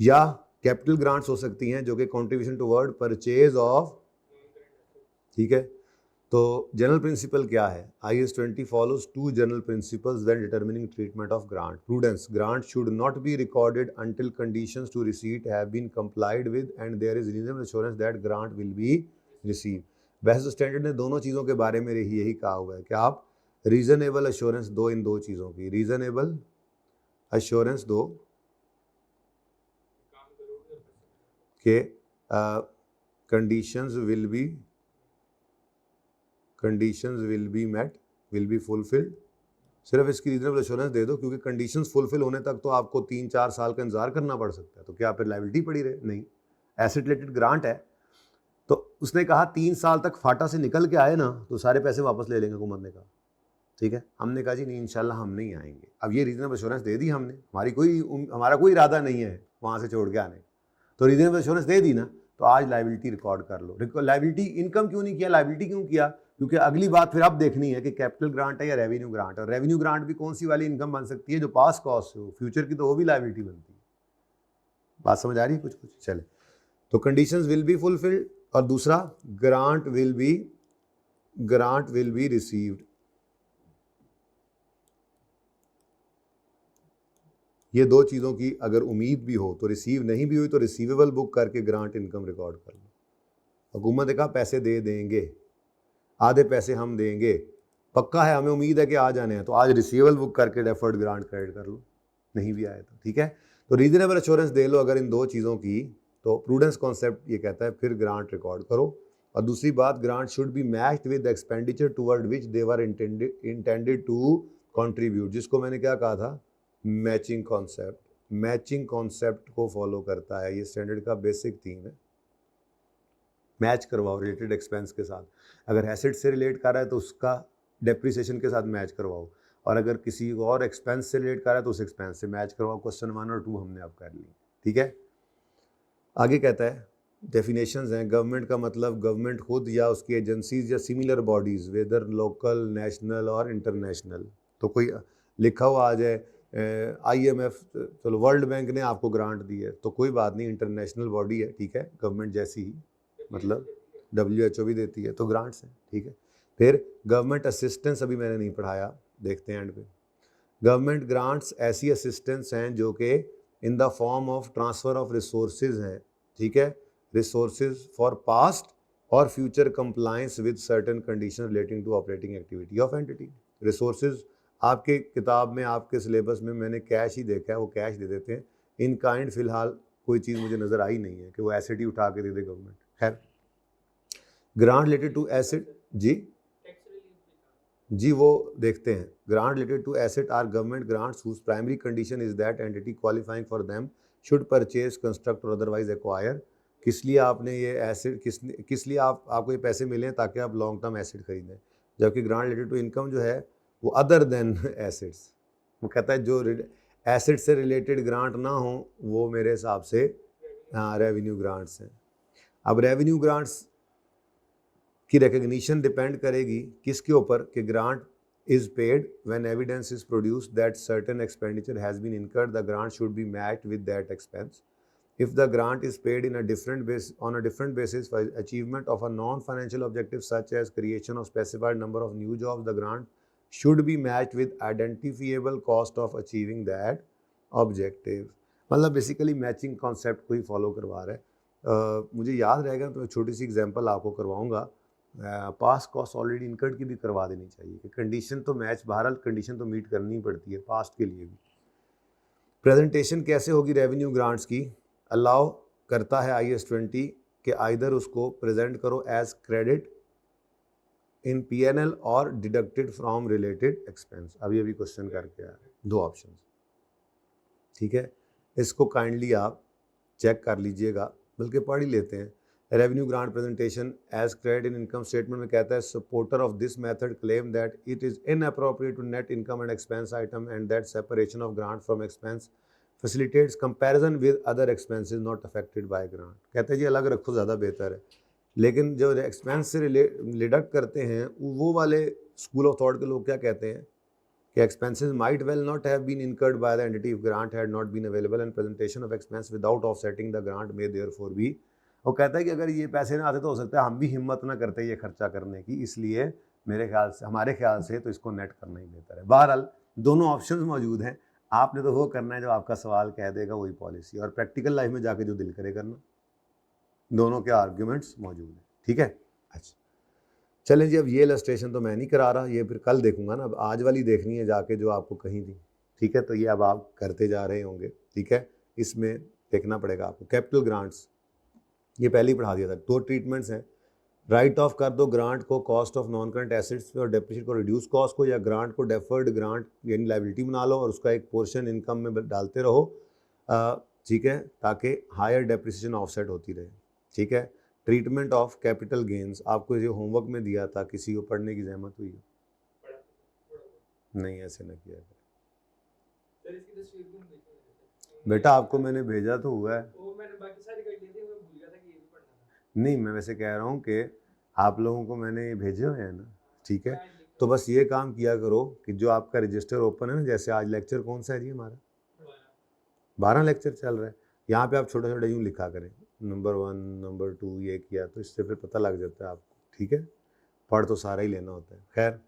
S1: या कैपिटल ग्रांट्स हो सकती हैं जो कि कंट्रीब्यूशन टुवर्ड परचेज ऑफ, ठीक है। तो जनरल प्रिंसिपल क्या है, IAS 20 follows 2 general principles when determining treatment of grant. Prudence, grant should not be recorded until conditions to receipt have been complied with and there is reasonable assurance that grant will be receive. वैसे तो स्टैंडर्ड ने दोनों चीज़ों के बारे में यही कहा हुआ है कि आप रीजनेबल एश्योरेंस दो, इन दो चीज़ों की रीजनेबल एश्योरेंस दो के conditions will be met, will be fulfilled। सिर्फ इसकी रीजनेबल एश्योरेंस दे दो, क्योंकि कंडीशंस फुलफिल होने तक तो आपको 3-4 साल का इंतजार करना पड़ सकता है, तो क्या फिर लाइबिलिटी पड़ी रहे? नहीं। एसेट रिलेटेड ग्रांट है, तो उसने कहा 3 साल तक फाटा से निकल के आए ना तो सारे पैसे वापस ले लेंगे, हुकूमत ने कहा, ठीक है। हमने कहा जी नहीं, इंशाल्लाह हम नहीं आएंगे। अब ये रीजनेबल एश्योरेंस दे दी हमने, हमारा कोई इरादा नहीं है वहाँ से छोड़ के आने, तो रीजनेबल एश्योरेंस दे दी ना, तो आज लाइबिलिटी रिकॉर्ड कर लो। लाइबिलिटी इनकम क्यों नहीं किया, लाइबिलिटी क्यों किया? क्योंकि अगली बात फिर अब देखनी है कि कैपिटल ग्रांट है या रेवेन्यू ग्रांट, और रेवेन्यू ग्रांट भी कौन सी वाली इनकम बन सकती है, जो पास कॉस्ट हो, फ्यूचर की तो वो भी लाइबिलिटी बनती है। बात समझ आ रही है कुछ कुछ? चले, तो कंडीशंस विल बी फुलफिल्ड, और दूसरा ग्रांट विल बी रिसीव्ड। ये दो चीज़ों की अगर उम्मीद भी हो तो रिसीव नहीं भी हुई तो रिसीवेबल बुक करके ग्रांट इनकम रिकॉर्ड कर लो। हुकूमत ने कहा पैसे दे देंगे, आधे पैसे हम देंगे, पक्का है, हमें उम्मीद है कि आ जाने हैं, तो आज रिसीवेबल बुक करके डेफर्ड ग्रांट क्रेडिट कर लो, नहीं भी आए तो, ठीक है। तो रीजनेबल एश्योरेंस दे लो अगर इन दो चीज़ों की, तो प्रूडेंस कॉन्सेप्ट ये कहता है फिर ग्रांट रिकॉर्ड करो। और दूसरी बात, grant should be matched with expenditure toward which they were intended to contribute, जिसको मैंने क्या कहा था, मैचिंग कॉन्सेप्ट। मैचिंग कॉन्सेप्ट को फॉलो करता है, ये स्टैंडर्ड का बेसिक थीम है। मैच करवाओ रिलेटेड एक्सपेंस के साथ, अगर एसेट से रिलेट कर रहा है तो उसका डेप्रिसिएशन के साथ मैच करवाओ, और अगर किसी और एक्सपेंस से रिलेट कर रहा है तो उस एक्सपेंस से मैच करवाओ। क्वेश्चन 1 और 2 हमने अब कर ली, ठीक है। आगे कहता है डेफिनेशंस हैं। गवर्नमेंट का मतलब गवर्नमेंट खुद या उसकी एजेंसीज या similar bodies, whether local, national और इंटरनेशनल। तो कोई लिखा हुआ आ जाए IMF, चलो वर्ल्ड बैंक ने आपको ग्रांट दी है तो कोई बात नहीं, इंटरनेशनल बॉडी है, ठीक है, गवर्नमेंट जैसी ही, मतलब WHO भी देती है, तो ग्रांट्स हैं, ठीक है। फिर गवर्नमेंट असिस्टेंस अभी मैंने नहीं पढ़ाया, देखते हैं एंड पे। गवर्नमेंट ग्रांट्स ऐसी असिस्टेंस हैं जो कि in the form of transfer of resources हैं, ठीक है, रिसोर्सेज फॉर पास्ट और future compliance with certain condition relating to operating activity of entity. Resources आपके किताब में, आपके सिलेबस में मैंने कैश ही देखा है, वो कैश दे देते हैं। इन काइंड फिलहाल कोई चीज़ मुझे नज़र आई नहीं है कि वो एसेट ही उठा के दे दे गवर्नमेंट। खैर, ग्रांट रिलेटेड टू एसेट, जी वो देखते हैं। Grant related to asset are government grants whose primary condition is that entity qualifying for them should purchase, construct और अदरवाइज एक्वायर। किस लिए आपने ये एसेट, किस लिए आपको ये पैसे मिले हैं, ताकि आप लॉन्ग टर्म एसेट खरीदें। जबकि ग्रांट रिलेटेड टू इनकम जो है वो अदर देन एसेट्स, वो कहता है जो एसेट से रिलेटेड ग्रांट ना हो वो मेरे हिसाब से रेवेन्यू ग्रांट्स हैं। अब रेवेन्यू ग्रांट्स की रिकग्निशन डिपेंड करेगी किसके ऊपर, कि grant is paid when evidence is produced that certain expenditure has been incurred, the grant should be matched with that expense. If the grant is paid on a different basis for achievement of a non-financial objective such as creation of specified number of new jobs, the grant should be matched with identifiable cost of achieving that objective। मतलब बेसिकली मैचिंग कॉन्सेप्ट को ही फॉलो करवा रहा है। मुझे याद रहेगा तो छोटी सी एग्जांपल आपको करवाऊंगा। पास्ट कॉस्ट ऑलरेडी इनकर्ड की भी करवा देनी चाहिए कि कंडीशन तो मैच, बहरहाल कंडीशन तो मीट करनी पड़ती है पास्ट के लिए भी। प्रेजेंटेशन कैसे होगी रेवेन्यू ग्रांट्स की, अलाउ करता है IAS 20 कि आइदर उसको प्रेजेंट करो एज क्रेडिट इन PNL और डिडक्टेड फ्रॉम रिलेटेड एक्सपेंस। अभी क्वेश्चन करके आया, दो ऑप्शन, ठीक है। इसको काइंडली आप चेक कर लीजिएगा, बल्कि पढ़ ही लेते हैं। Revenue grant presentation as credit in income statement में कहता है supporter of this method claim that it is inappropriate to net income and expense item and that separation of grant from expense facilitates comparison with other expenses not affected by grant. कहते हैं जी अलग रखो ज़्यादा बेहतर है, लेकिन जो एक्सपेंस से डिडक्ट करते हैं वो वाले स्कूल ऑफ थॉट के लोग क्या कहते हैं कि expenses might well not have been incurred by the entity if grant had not been available and presentation of expense without offsetting the grant may therefore be। वो कहता है कि अगर ये पैसे ना आते तो हो सकता है हम भी हिम्मत ना करते ये खर्चा करने की, इसलिए मेरे ख्याल से हमारे ख्याल से तो इसको नेट करना ही बेहतर है। बहरहाल दोनों ऑप्शंस मौजूद हैं, आपने तो वो करना है जो आपका सवाल कह देगा वही पॉलिसी, और प्रैक्टिकल लाइफ में जाके जो दिल करे करना। दोनों के आर्ग्यूमेंट्स मौजूद हैं, ठीक है। अच्छा चलें जी, अब ये इलस्ट्रेशन तो मैं नहीं करा रहा, ये फिर कल देखूंगा ना, अब आज वाली देखनी है जाके जो आपको कही थी, ठीक है। तो ये अब आप करते जा रहे होंगे, ठीक है। इसमें देखना पड़ेगा आपको कैपिटल ग्रांट्स, ये पहले ही पढ़ा दिया था। 2 ट्रीटमेंट्स हैं, राइट ऑफ कर दो ग्रांट को cost of non current assets पे और डेप्रिसिएट को रिड्यूस कॉस्ट को, या ग्रांट को डेफर्ड ग्रांट यानी लाइबिलिटी बना लो और उसका एक पोर्शन इनकम में डालते रहो, ठीक है, ताकि हायर डेप्रिसिएशन ऑफसेट होती रहे, ठीक है। ट्रीटमेंट ऑफ कैपिटल गेन्स, आपको ये होमवर्क में दिया था, किसी को पढ़ने की जहमत हुई नहीं, ऐसे ना किया
S2: सर इसकी तस्वीर भी देखी
S1: बेटा, आपको मैंने भेजा तो हुआ है,
S2: वो मैंने बाकी सारी कर ली थी, मैं भूल गया था कि ये भी पढ़ना था।
S1: नहीं मैं वैसे कह रहा हूँ कि आप लोगों को मैंने ये भेजे हुए हैं ना, ठीक है। तो बस ये काम किया करो कि जो आपका रजिस्टर ओपन है ना, जैसे आज लेक्चर कौन सा है जी हमारा, 12 लेक्चर चल रहा है, यहाँ पे आप छोटा छोटा यूँ लिखा करें, नंबर 1 नंबर 2 ये किया, तो इससे फिर पता लग जाता है आपको, ठीक है। पढ़ तो सारा ही लेना होता है। खैर,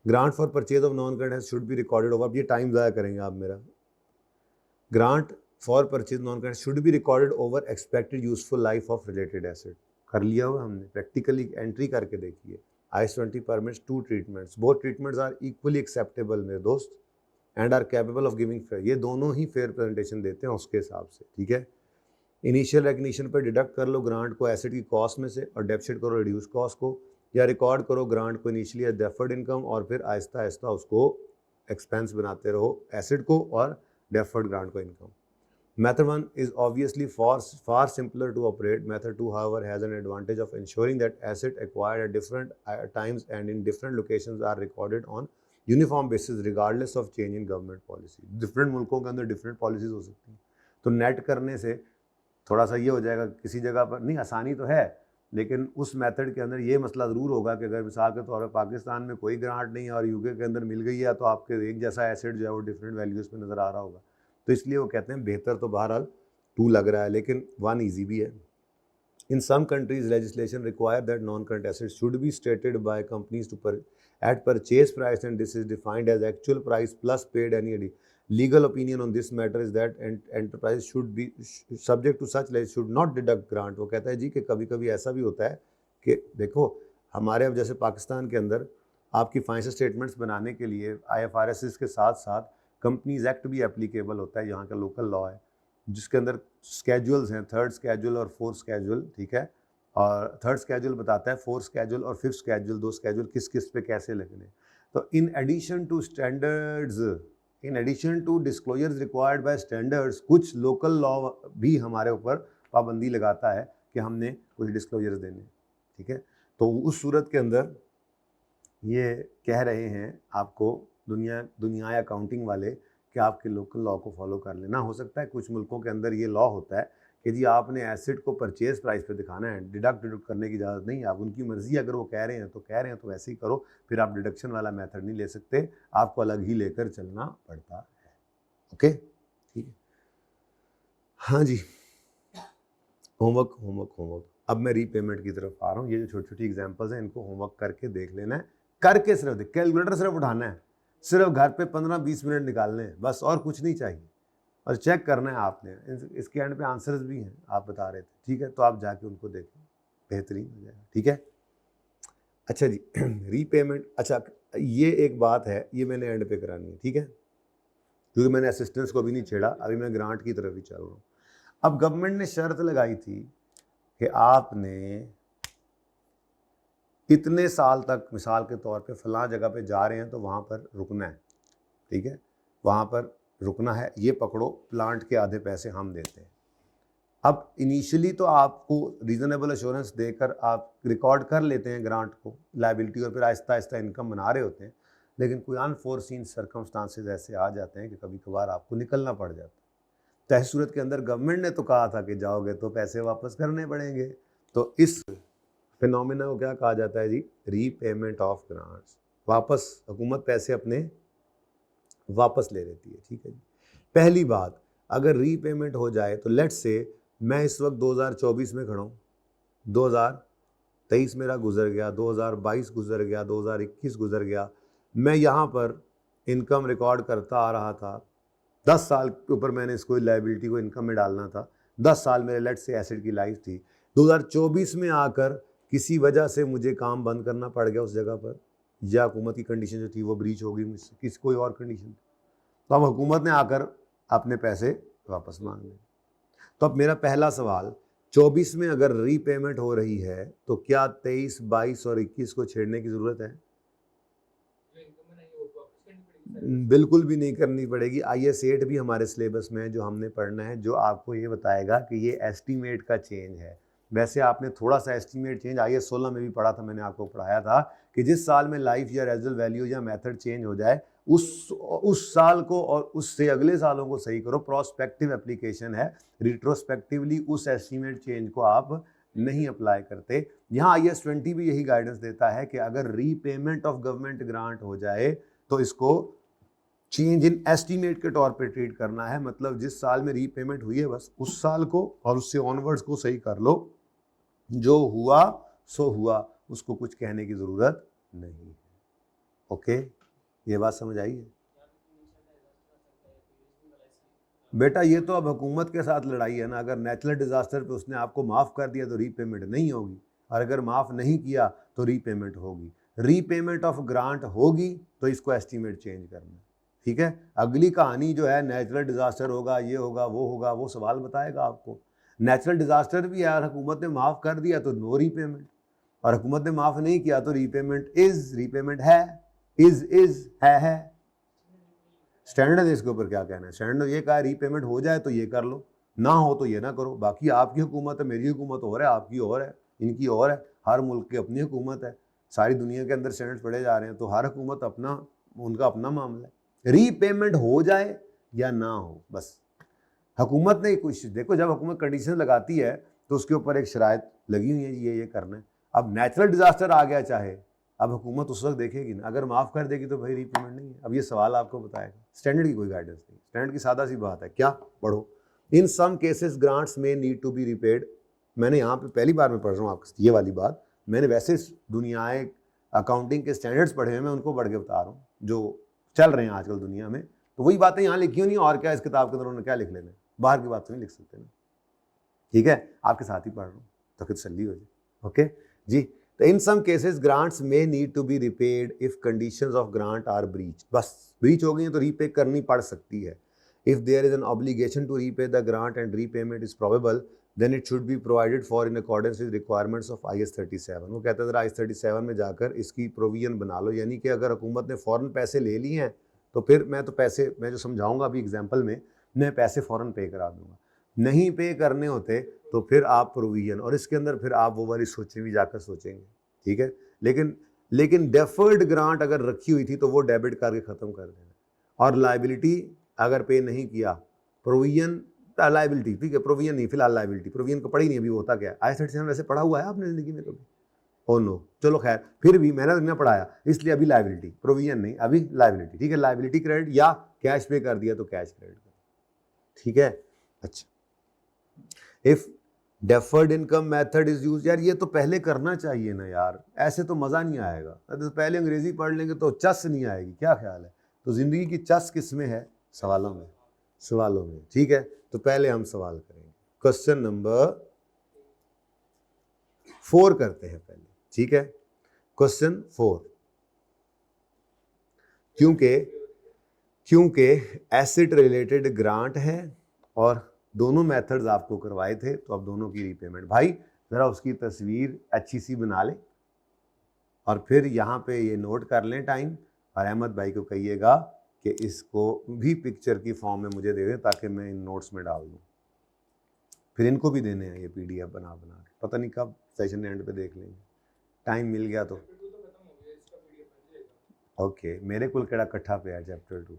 S1: grant for purchase of non current should be recorded over, अब ये टाइम ज़ाया करेंगे आप मेरा। Grant for purchase non current should be recorded over expected useful life of related asset, कर लिया हुआ हमने, प्रैक्टिकली एंट्री करके देखिए। IS-20 permits 2 treatments, both treatments are equally acceptable मेरे दोस्त and are capable of giving fair, ये दोनों ही फेयर प्रेजेंटेशन देते हैं उसके हिसाब से, ठीक है। इनिशियल रिकग्निशन पर डिडक्ट कर लो ग्रांट को एसेट की कॉस्ट में से और डेप्सिट करो रिड्यूस कॉस्ट को, या रिकॉर्ड करो ग्रांट को इनिशियली एज डेफर्ड इनकम और फिर आहिस्ता आहिस्ता उसको एक्सपेंस बनाते रहो एसेट को और डेफर्ड ग्रांट को income. Method 1 is obviously far simpler to operate. Method 2, however, has an advantage of ensuring that assets acquired at different times and in different locations are recorded on uniform basis regardless of change in government policy. Different मुल्कों के अंदर different policies हो सकती हैं, तो नेट करने से थोड़ा सा ये हो जाएगा, किसी जगह पर नहीं, आसानी तो है, लेकिन उस मेथड के अंदर ये मसला ज़रूर होगा कि अगर मिसाल के तौर पर पाकिस्तान में कोई ग्रांट नहीं है और यूके के अंदर मिल गई है, तो आपके एक जैसा एसेट जो है वो डिफरेंट वैल्यूज़ पे नज़र आ रहा होगा। तो इसलिए वो कहते हैं बेहतर तो बहरहाल 2 लग रहा है, लेकिन 1 ईजी भी है। In some countries legislation require that non current assets should be stated by companies to at purchase price and this is defined as actual price plus paid any ad. Legal opinion on this matter is that enterprise should be subject to such should not deduct grant. वो कहता है जी कि कभी कभी ऐसा भी होता है कि देखो हमारे अब जैसे पाकिस्तान के अंदर आपकी फाइनेंशियल स्टेटमेंट्स बनाने के लिए IFRS के साथ साथ कंपनीज एक्ट भी एप्लीकेबल होता है, यहाँ का लोकल लॉ है, जिसके अंदर स्केजुअल्स हैं, 3rd स्केजुअल और 4th स्केजुअल, ठीक है। और 3rd स्केजुअल बताता है 4th स्केजुअल और 5th स्केजुअल, 2 स्केजुअल किस किस पे कैसे लिखने। तो in addition to standards, in addition to disclosures required by standards, कुछ लोकल लॉ भी हमारे ऊपर पाबंदी लगाता है कि हमने कुछ डिस्क्लोजर्स देने, ठीक है। तो उस सूरत के अंदर ये कह रहे हैं आपको दुनिया अकाउंटिंग वाले कि आपके लोकल लॉ को फॉलो कर लेना। हो सकता है कुछ मुल्कों के अंदर ये लॉ होता है कि जी आपने एसेट को परचेज प्राइस पे दिखाना है, डिडक्ट करने की इजाज़त नहीं है, आप उनकी मर्ज़ी, अगर वो कह रहे हैं तो वैसे ही करो, फिर आप डिडक्शन वाला मेथड नहीं ले सकते, आपको अलग ही लेकर चलना पड़ता है। ओके, ठीक है। हाँ जी, होमवर्क। अब मैं रीपेमेंट की तरफ आ रहा हूँ। ये जो छोटी छोटी एग्जाम्पल्स हैं इनको होमवर्क करके देख लेना है, करके सिर्फ कैलकुलेटर सिर्फ उठाना है, सिर्फ घर पे 15-20 मिनट निकालने हैं बस, और कुछ नहीं चाहिए, और चेक करना है आपने। इसके एंड पे आंसर्स भी हैं, आप बता रहे थे, ठीक है, तो आप जाके उनको देखें, बेहतरीन हो जाएगा, ठीक है। अच्छा जी, रीपेमेंट, अच्छा ये एक बात है, ये मैंने एंड पे करानी है, ठीक है, क्योंकि मैंने असिस्टेंस को भी नहीं छेड़ा, अभी मैं ग्रांट की तरफ ही चल रहा हूँ। अब गवर्नमेंट ने शर्त लगाई थी कि आपने इतने साल तक, मिसाल के तौर पे फलां जगह पे जा रहे हैं तो वहाँ पर रुकना है, ठीक है, वहाँ पर रुकना है, ये पकड़ो, प्लांट के आधे पैसे हम देते हैं। अब इनिशियली तो आपको रीजनेबल एश्योरेंस देकर आप रिकॉर्ड कर लेते हैं ग्रांट को, लायबिलिटी, और फिर आहिस्ता आहिस्ता इनकम बना रहे होते हैं, लेकिन कोई अनफोर्सीन सर्कमस्टांसेस ऐसे आ जाते हैं कि कभी कभार आपको निकलना पड़ जाता है। तो ऐसी सूरत के अंदर गवर्नमेंट ने तो कहा था कि जाओगे तो पैसे वापस करने पड़ेंगे, तो इस फिनोमिना को क्या कहा जाता है जी? Repayment of grants. वापस हुकूमत पैसे अपने वापस ले लेती है, ठीक है जी। पहली बात, अगर रीपेमेंट हो जाए तो लेट्स से मैं इस वक्त 2024 में खड़ा हूँ, 2023 मेरा गुजर गया, 2022 गुजर गया, 2021 गुजर गया, मैं यहाँ पर इनकम रिकॉर्ड करता आ रहा था, 10 साल के ऊपर मैंने इसको लायबिलिटी को इनकम में डालना था, 10 साल मेरे लेट से एसेट की लाइफ थी, 2024 में आकर किसी वजह से मुझे काम बंद करना पड़ गया उस जगह पर, या हुकूमत की कंडीशन जो थी वो ब्रीच हो गई मुझसे, किसी कोई और कंडीशन, तो अब हुकूमत ने आकर अपने पैसे वापस मांग लिए। तो अब मेरा पहला सवाल, 24 में अगर रीपेमेंट हो रही है तो क्या 23, 22 और 21 को छेड़ने की ज़रूरत है?
S2: जो इनकम बनाई है वो तो वापस करनी पड़ेगी।
S1: बिल्कुल भी नहीं करनी पड़ेगी। IAS 8 भी हमारे सिलेबस में है जो हमने पढ़ना है, जो आपको ये बताएगा कि ये एस्टीमेट का चेंज है। वैसे आपने थोड़ा सा एस्टीमेट चेंज IAS 16 में भी पढ़ा था, मैंने आपको पढ़ाया था कि जिस साल में लाइफ या रेजल वैल्यू या मेथड चेंज हो जाए उस साल को और उससे अगले सालों को सही करो। प्रोस्पेक्टिव एप्लीकेशन है, रिट्रोस्पेक्टिवली उस एस्टीमेट चेंज को आप नहीं अप्लाई करते। यहाँ IAS 20 भी यही गाइडेंस देता है कि अगर रीपेमेंट ऑफ गवर्नमेंट ग्रांट हो जाए तो इसको चेंज इन एस्टीमेट के तौर पे ट्रीट करना है। मतलब जिस साल में रीपेमेंट हुई है बस उस साल को और उससे ऑनवर्ड्स को सही कर लो, जो हुआ सो हुआ, उसको कुछ कहने की ज़रूरत नहीं है। ओके, ये बात समझ आई है बेटा? ये तो अब हुकूमत के साथ लड़ाई है ना। अगर नेचुरल डिज़ास्टर पे उसने आपको माफ़ कर दिया तो रीपेमेंट नहीं होगी, और अगर माफ़ नहीं किया तो रीपेमेंट होगी। रीपेमेंट ऑफ ग्रांट होगी तो इसको एस्टीमेट चेंज करना है, ठीक है। अगली कहानी जो है नेचुरल डिज़ास्टर होगा, ये होगा, वो सवाल बताएगा आपको। नेचुरल डिज़ास्टर भी यार हुकूमत ने माफ़ कर दिया तो नो रीपेमेंट, और हुकूमत ने माफ़ नहीं किया तो रीपेमेंट है, है। स्टैंडर्ड है, इसके ऊपर क्या कहना है? स्टैंडर्ड ये कहा रीपेमेंट हो जाए तो ये कर लो, ना हो तो ये ना करो। बाकी आपकी हुकूमत है, मेरी हुकूमत और है, आपकी और है, इनकी और है, हर मुल्क की अपनी हुकूमत है, सारी दुनिया के अंदर स्टैंडर्ड्स पढ़े जा रहे हैं, तो हर हुकूमत अपना, उनका अपना मामला है। रीपेमेंट हो जाए या ना हो, बस हुकूमत ने कुछ देखो, जब हुकूमत कंडीशन लगाती है तो उसके ऊपर एक शराइत लगी हुई है, ये करना है। अब नेचुरल डिज़ास्टर आ गया चाहे, अब हुकूमत उस वक्त देखेगी ना, अगर माफ़ कर देगी तो भाई रीपेमेंट नहीं है। अब ये सवाल आपको बताएगा, स्टैंडर्ड की कोई गाइडेंस नहीं, स्टैंडर्ड की सादा सी बात है, क्या पढ़ो, इन सम केसेस ग्रांट्स में नीड टू बी रिपेड। मैंने यहाँ पे पहली बार में पढ़ रहा हूँ आपको ये वाली बात, मैंने वैसे दुनियाए अकाउंटिंग के स्टैंडर्ड्स पढ़े हैं, मैं उनको पढ़ के बता रहा हूँ जो चल रहे हैं आजकल दुनिया में। तो वही बातें यहाँ लिखी नहीं, और क्या इस किताब के अंदर उन्होंने क्या लिख लेना, बाहर की बात तो नहीं लिख सकते ना, ठीक है। आपके साथ ही पढ़ रहा हूँ तो फिर तसल्ली हो जाए। ओके जी, तो इन सम केसेस ग्रांट्स में need to be repaid if conditions of grant are breach. बस ब्रीच हो गई है तो रीपे करनी पड़ सकती है। If there is an obligation to repay the grant and repayment is probable then it should be provided for in accordance with requirements of IAS 37। वो कहता है IAS 37 में जाकर इसकी प्रोविजन बना लो, यानी कि अगर हुकूमत ने फ़ौरन पैसे ले लिए हैं तो फिर मैं जो समझाऊंगा अभी एग्जाम्पल में, मैं पैसे फ़ौरन पे करा दूंगा। नहीं पे करने होते तो फिर आप प्रोविजन, और इसके अंदर फिर आप वो वाली सोचें भी जाकर सोचेंगे, ठीक है। लेकिन डेफर्ड ग्रांट अगर रखी हुई थी तो वो डेबिट करके ख़त्म कर देना, और लाइबिलिटी अगर पे नहीं किया, प्रोविजन लाइबिलिटी, ठीक है, प्रोविजन नहीं, फिलहाल लाइबिलिटी, प्रोविजन को पढ़ी नहीं अभी, होता क्या है IAS 37 वैसे पढ़ा हुआ है आपने ज़िंदगी में कभी? ओ नो, चलो खैर, फिर भी मैंने पढ़ाया, इसलिए अभी लाइबिलिटी, प्रोविजन नहीं, अभी लाइबिलिटी, ठीक है। लाइबिलिटी क्रेडिट या कैश पे कर दिया तो कैश क्रेडिट कर, ठीक है। अच्छा, if deferred income method is use, यार ये तो पहले करना चाहिए ना यार, ऐसे तो मज़ा नहीं आएगा। तो पहले अंग्रेजी पढ़ लेंगे तो चस नहीं आएगी, क्या ख्याल है? तो ज़िंदगी की चस किस में है? सवालों में, ठीक है। तो पहले हम सवाल करेंगे, क्वेश्चन नंबर 4 करते हैं पहले, ठीक है। क्वेश्चन 4, क्योंकि एसेट रिलेटेड ग्रांट है और दोनों मेथड्स आपको करवाए थे, तो अब दोनों की रीपेमेंट। भाई ज़रा उसकी तस्वीर अच्छी सी बना लें और फिर यहाँ पे ये नोट कर लें टाइम, और अहमद भाई को कहिएगा कि इसको भी पिक्चर की फॉर्म में मुझे दे दें ताकि मैं इन नोट्स में डाल दूँ। फिर इनको भी देने हैं ये PDF बना बना के, पता नहीं कब सेशन एंड पे देख लेंगे, टाइम मिल गया तो।
S2: चैप्टर 2 तो खत्म हो गया, इसका PDF बन जाएगा।
S1: ओके, मेरे कुल केड़ा कट्ठा पे है चैप्टर 2,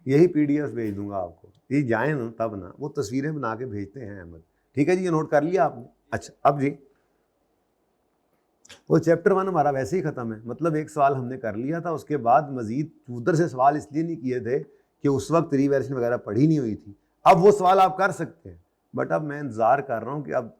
S1: यही PDF भेज दूंगा आपको, ये जाए ना तब ना, वो तस्वीरें बना के भेजते हैं अहमद। ठीक है जी, ये नोट कर लिया आपने। अच्छा अब जी, वो चैप्टर 1 हमारा वैसे ही ख़त्म है, मतलब एक सवाल हमने कर लिया था, उसके बाद मज़ीद उधर से सवाल इसलिए नहीं किए थे कि उस वक्त रिवर्शन वगैरह पढ़ी नहीं हुई थी। अब वो सवाल आप कर सकते हैं, बट अब मैं इंतज़ार कर रहा हूँ कि अब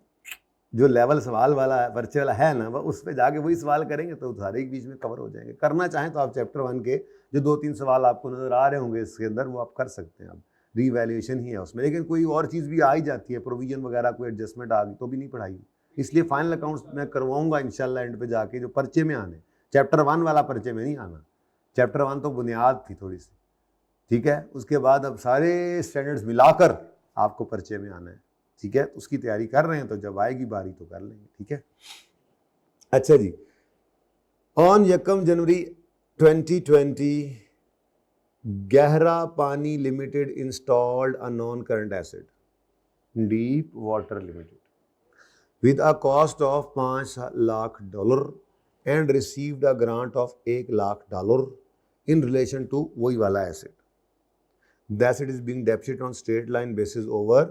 S1: जो लेवल सवाल वाला है, पर्चे वाला है ना, वह उस पर जाके वही सवाल करेंगे तो सारे एक बीच में कवर हो जाएंगे। करना चाहें तो आप चैप्टर 1 के जो 2-3 सवाल आपको नज़र आ रहे होंगे इसके अंदर, वो आप कर सकते हैं। अब रीवैल्यूएशन ही है उसमें, लेकिन कोई और चीज़ भी आ ही जाती है, प्रोविजन वगैरह कोई एडजस्टमेंट आ गई तो भी नहीं पढ़ाई। इसलिए फाइनल अकाउंट्स मैं करवाऊंगा इंशाल्लाह एंड पे जाके, जो पर्चे में आने, चैप्टर 1 वाला पर्चे में नहीं आना। चैप्टर 1 तो बुनियाद थी थोड़ी सी, ठीक है, उसके बाद अब सारे स्टैंडर्ड्स मिलाकर आपको पर्चे में आना है। ठीक है, उसकी तैयारी कर रहे हैं, तो जब आएगी बारी तो कर लेंगे। ठीक है, अच्छा जी, ऑन 1 जनवरी 2020 गहरा पानी limited installed a non current asset deep water limited with a cost of $5 lakh and received a grant of $1 lakh in relation to वही वाला asset. The asset is being debited on straight line basis over.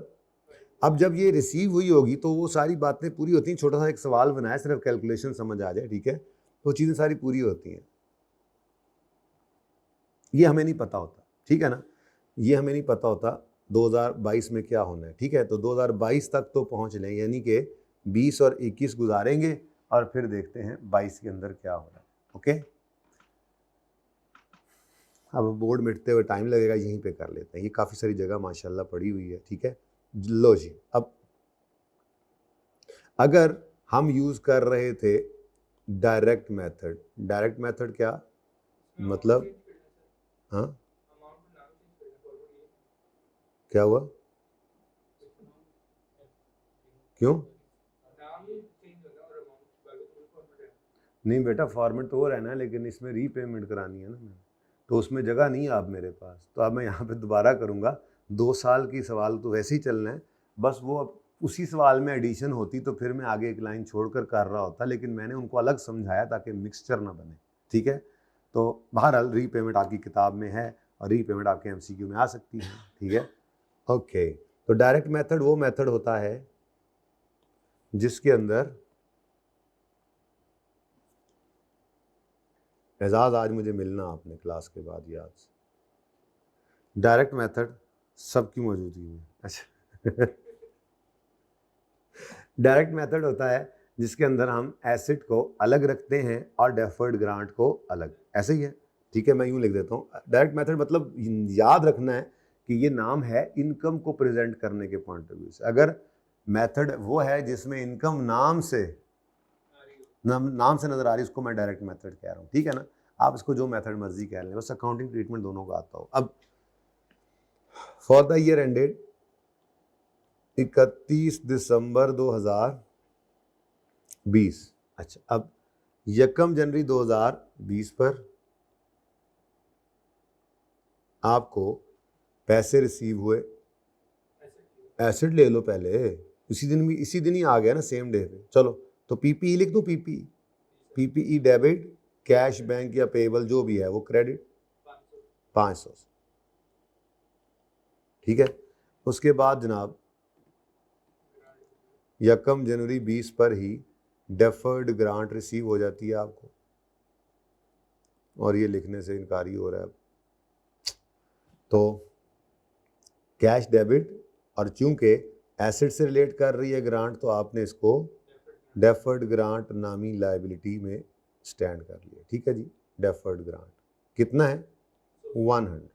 S1: अब जब ये रिसीव हुई होगी तो वो सारी बातें पूरी होती हैं। छोटा सा एक सवाल बनाया, सिर्फ कैलकुलेशन समझ आ जाए, ठीक है, तो चीज़ें सारी पूरी होती हैं। ये हमें नहीं पता होता, ठीक है ना, ये हमें नहीं पता होता 2022 में क्या होना है। ठीक है, तो 2022 तक तो पहुंच लें, यानी कि 20 और 21 गुजारेंगे और फिर देखते हैं 22 के अंदर क्या हो रहा है। ओके, अब बोर्ड मिटते हुए टाइम लगेगा, यहीं पे कर लेते हैं, ये काफ़ी सारी जगह माशाल्लाह पड़ी हुई है। ठीक है, लो जी, अब अगर हम यूज़ कर रहे थे डायरेक्ट मेथड, डायरेक्ट मेथड क्या मतलब, हाँ क्या हुआ, क्यों नहीं बेटा, फॉर्मेट तो वो रहना है, लेकिन इसमें रीपेमेंट करानी है ना मैंने, तो उसमें जगह नहीं है आप मेरे पास, तो अब मैं यहाँ पे दोबारा करूँगा। 2 साल की सवाल तो वैसे ही चलना है, बस वो अब उसी सवाल में एडिशन होती तो फिर मैं आगे एक लाइन छोड़कर कर रहा होता, लेकिन मैंने उनको अलग समझाया ताकि मिक्सचर ना बने। ठीक है, तो बहरहाल रीपेमेंट आपकी किताब में है और रीपेमेंट आपके MCQ में आ सकती है। ठीक है, ओके, तो डायरेक्ट मेथड वो मेथड होता है जिसके अंदर, एजाज आज मुझे मिलना आपने क्लास के बाद याद से, डायरेक्ट मेथड सबकी मौजूदगी में। अच्छा डायरेक्ट मेथड होता है जिसके अंदर हम एसेट को अलग रखते हैं और डेफर्ड ग्रांट को अलग, ऐसे ही है। ठीक है, मैं यूँ लिख देता हूँ, डायरेक्ट मेथड मतलब याद रखना है कि ये नाम है इनकम को प्रेजेंट करने के पॉइंट ऑफ व्यू से। अगर मेथड वो है जिसमें इनकम नाम से नज़र आ रही है, उसको मैं डायरेक्ट मेथड कह रहा हूँ। ठीक है ना, आप इसको जो मेथड मर्जी कह लें, बस अकाउंटिंग ट्रीटमेंट दोनों का आता हो। अब फॉर द ईयर एंडेड 31 दिसंबर 2020, अच्छा अब 1 जनवरी 2020 पर आपको पैसे रिसीव हुए, एसेट ले लो पहले, इसी दिन ही आ गया ना, सेम डे पे। चलो तो PPE लिख दो, PPE डेबिट, कैश बैंक या पेबल जो भी है वो क्रेडिट 500। ठीक है, उसके बाद जनाब 1 जनवरी 20 पर ही डेफर्ड ग्रांट रिसीव हो जाती है आपको, और ये लिखने से इनकारी हो रहा है। तो कैश डेबिट, और चूंकि एसेट से रिलेट कर रही है ग्रांट, तो आपने इसको डेफर्ड ग्रांट नामी लायबिलिटी में स्टैंड कर लिया। ठीक है जी, डेफर्ड ग्रांट कितना है 100।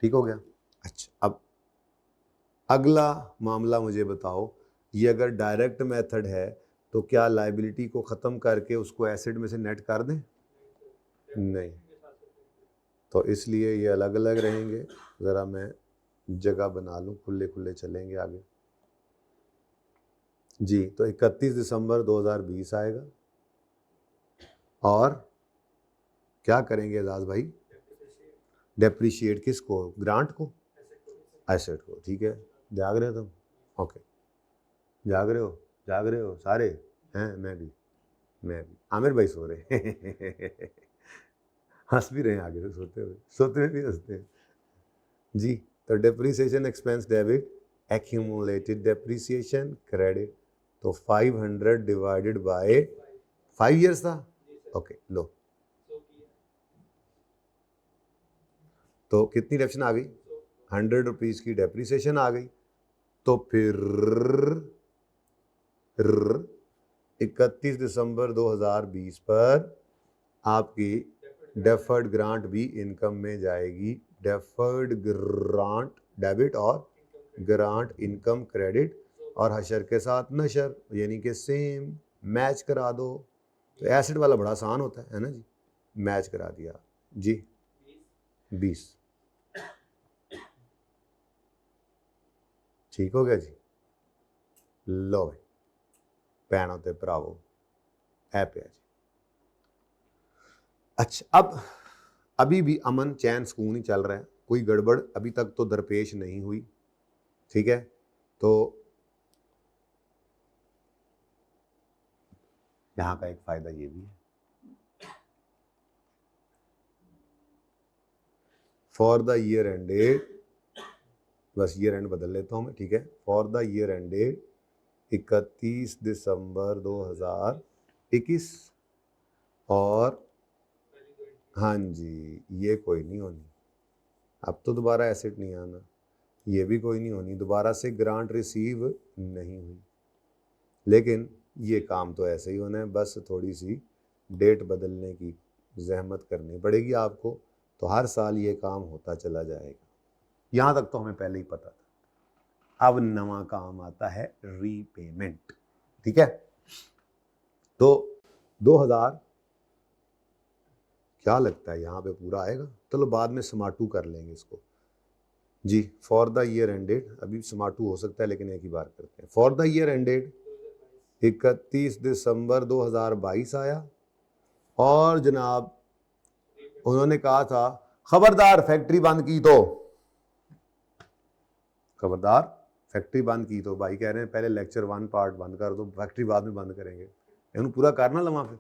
S1: ठीक हो गया। अच्छा, अब अगला मामला मुझे बताओ, ये अगर डायरेक्ट मेथड है तो क्या लायबिलिटी को ख़त्म करके उसको एसेट में से नेट कर दें? नहीं, तो इसलिए ये अलग अलग रहेंगे। ज़रा मैं जगह बना लूँ, खुले खुले चलेंगे आगे जी। तो 31 दिसंबर 2020 आएगा, और क्या करेंगे एजाज भाई, डेप्रिशिएट किसको? ग्रांट को, एसेट को। ठीक है, जाग रहे हो तुम? ओके, जाग रहे हो सारे हैं? मैं भी आमिर भाई सो रहे हंस भी रहे हैं आगे से, सोते हुए भी हंसते हैं जी। तो depreciation expense debit, accumulated depreciation credit. तो 500 डिवाइडेड बाय 5 ईयर्स था। ओके लो, तो कितनी डेप्शन आ गई? 100 रुपीज़ की डेप्रिसिएशन आ गई। तो फिर 31 दिसंबर 2020 पर आपकी डेफर्ड ग्रांट भी इनकम में जाएगी। डेफर्ड ग्रांट डेबिट और ग्रांट इनकम क्रेडिट, और हशर के साथ नशर, यानी कि सेम मैच करा दो। तो एसिड वाला बड़ा आसान होता है ना जी, मैच करा दिया जी। 20 ठीक हो गया जी। लो भाई भैनों ते भरावो, है पे जी। अच्छा, अब अभी भी अमन चैन सुकून ही चल रहा है, कोई गड़बड़ अभी तक तो दरपेश नहीं हुई। ठीक है, तो यहाँ का एक फायदा ये भी है, फॉर द ईयर एंडेड, बस ईयर एंड बदल लेता हूँ मैं। ठीक है, फॉर द ईयर एंडेड 31 दिसंबर 2021, और हाँ जी ये कोई नहीं होनी, अब तो दोबारा एसेट नहीं आना, ये भी कोई नहीं होनी, दोबारा से ग्रांट रिसीव नहीं हुई। लेकिन ये काम तो ऐसे ही होना है, बस थोड़ी सी डेट बदलने की जहमत करनी पड़ेगी आपको, तो हर साल ये काम होता चला जाएगा। यहाँ तक तो हमें पहले ही पता था। अब नवा काम आता है रीपेमेंट। ठीक है, तो 2000 क्या लगता है यहाँ पे पूरा आएगा? चलो बाद में समाटू कर लेंगे इसको जी। फॉर द ईयर एंडेड, अभी समाटू हो सकता है लेकिन एक ही बार करते हैं। फॉर द ईयर एंडेड 31 दिसंबर 2022 आया, और जनाब उन्होंने कहा था खबरदार फैक्ट्री बंद की तो, खबरदार फैक्ट्री बंद की तो। भाई कह रहे हैं पहले लेक्चर 1 पार्ट बंद कर दो, फैक्ट्री बाद में बंद करेंगे, इन्होंने पूरा करना लगा फिर।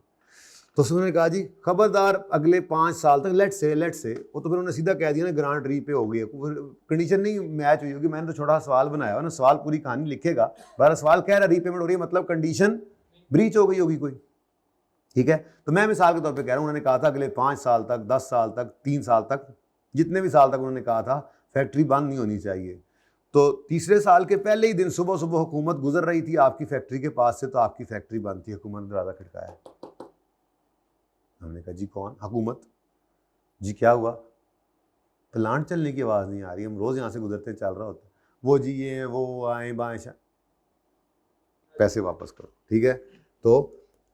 S1: तो उन्होंने कहा जी खबरदार अगले 5 साल तक, लेट से वो तो फिर उन्होंने सीधा कह दिया ना ग्रांट रीपे हो गई है, कंडीशन नहीं मैच हुई होगी। मैंने तो छोटा सवाल बनाया हो ना, सवाल पूरी कहानी लिखेगा, बारह सवाल कह रहा है रीपेमेंट हो रही है, मतलब कंडीशन ब्रीच हो गई होगी कोई। ठीक है, तो मैं मिसाल के तौर पे कह रहा हूँ, उन्होंने कहा था अगले 5 साल तक, 10 साल तक, 3 साल तक, जितने भी साल तक उन्होंने कहा था फैक्ट्री बंद नहीं होनी चाहिए। तो तीसरे साल के पहले ही दिन सुबह सुबह हुकूमत गुजर रही थी आपकी फैक्ट्री के पास से, तो आपकी फैक्ट्री बंद थी। हुकूमत ने दरवाजा खटकाया, हमने कहा जी कौन? हुकूमत। जी क्या हुआ? प्लांट चलने की आवाज़ नहीं आ रही, हम रोज़ यहाँ से गुजरते चल रहा होता। वो जी ये वो आए बाएँ, पैसे वापस करो। ठीक है, तो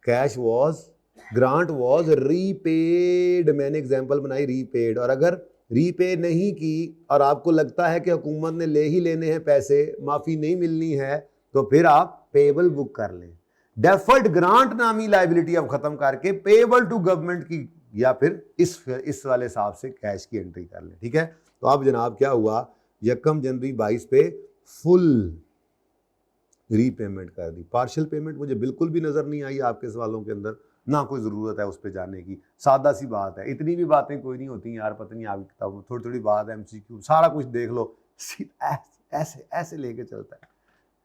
S1: cash was, grant was repaid, मैंने एग्जाम्पल बनाई रीपेड। और अगर रीपे नहीं की और आपको लगता है कि हुकूमत ने ले ही लेने हैं पैसे, माफ़ी नहीं मिलनी है, तो फिर आप पेबल बुक कर लें। डेफर्ड ग्रांट नामी लाइबिलिटी अब खत्म करके पेबल टू गवर्नमेंट की, या फिर इस वाले हिसाब से कैश की एंट्री कर लें। ठीक है, तो अब जनाब क्या हुआ, 1 जनवरी 22 पे फुल रीपेमेंट कर दी। पार्शियल पेमेंट मुझे बिल्कुल भी नज़र नहीं आई आपके सवालों के अंदर, ना कोई ज़रूरत है उस पर जाने की, सादा सी बात है। इतनी भी बातें कोई नहीं होती यार, पता नहीं आपकी किताबों में थोड़ी थोड़ी बात है, MCQ सारा कुछ देख लो, ऐसे ऐसे लेके चलता है,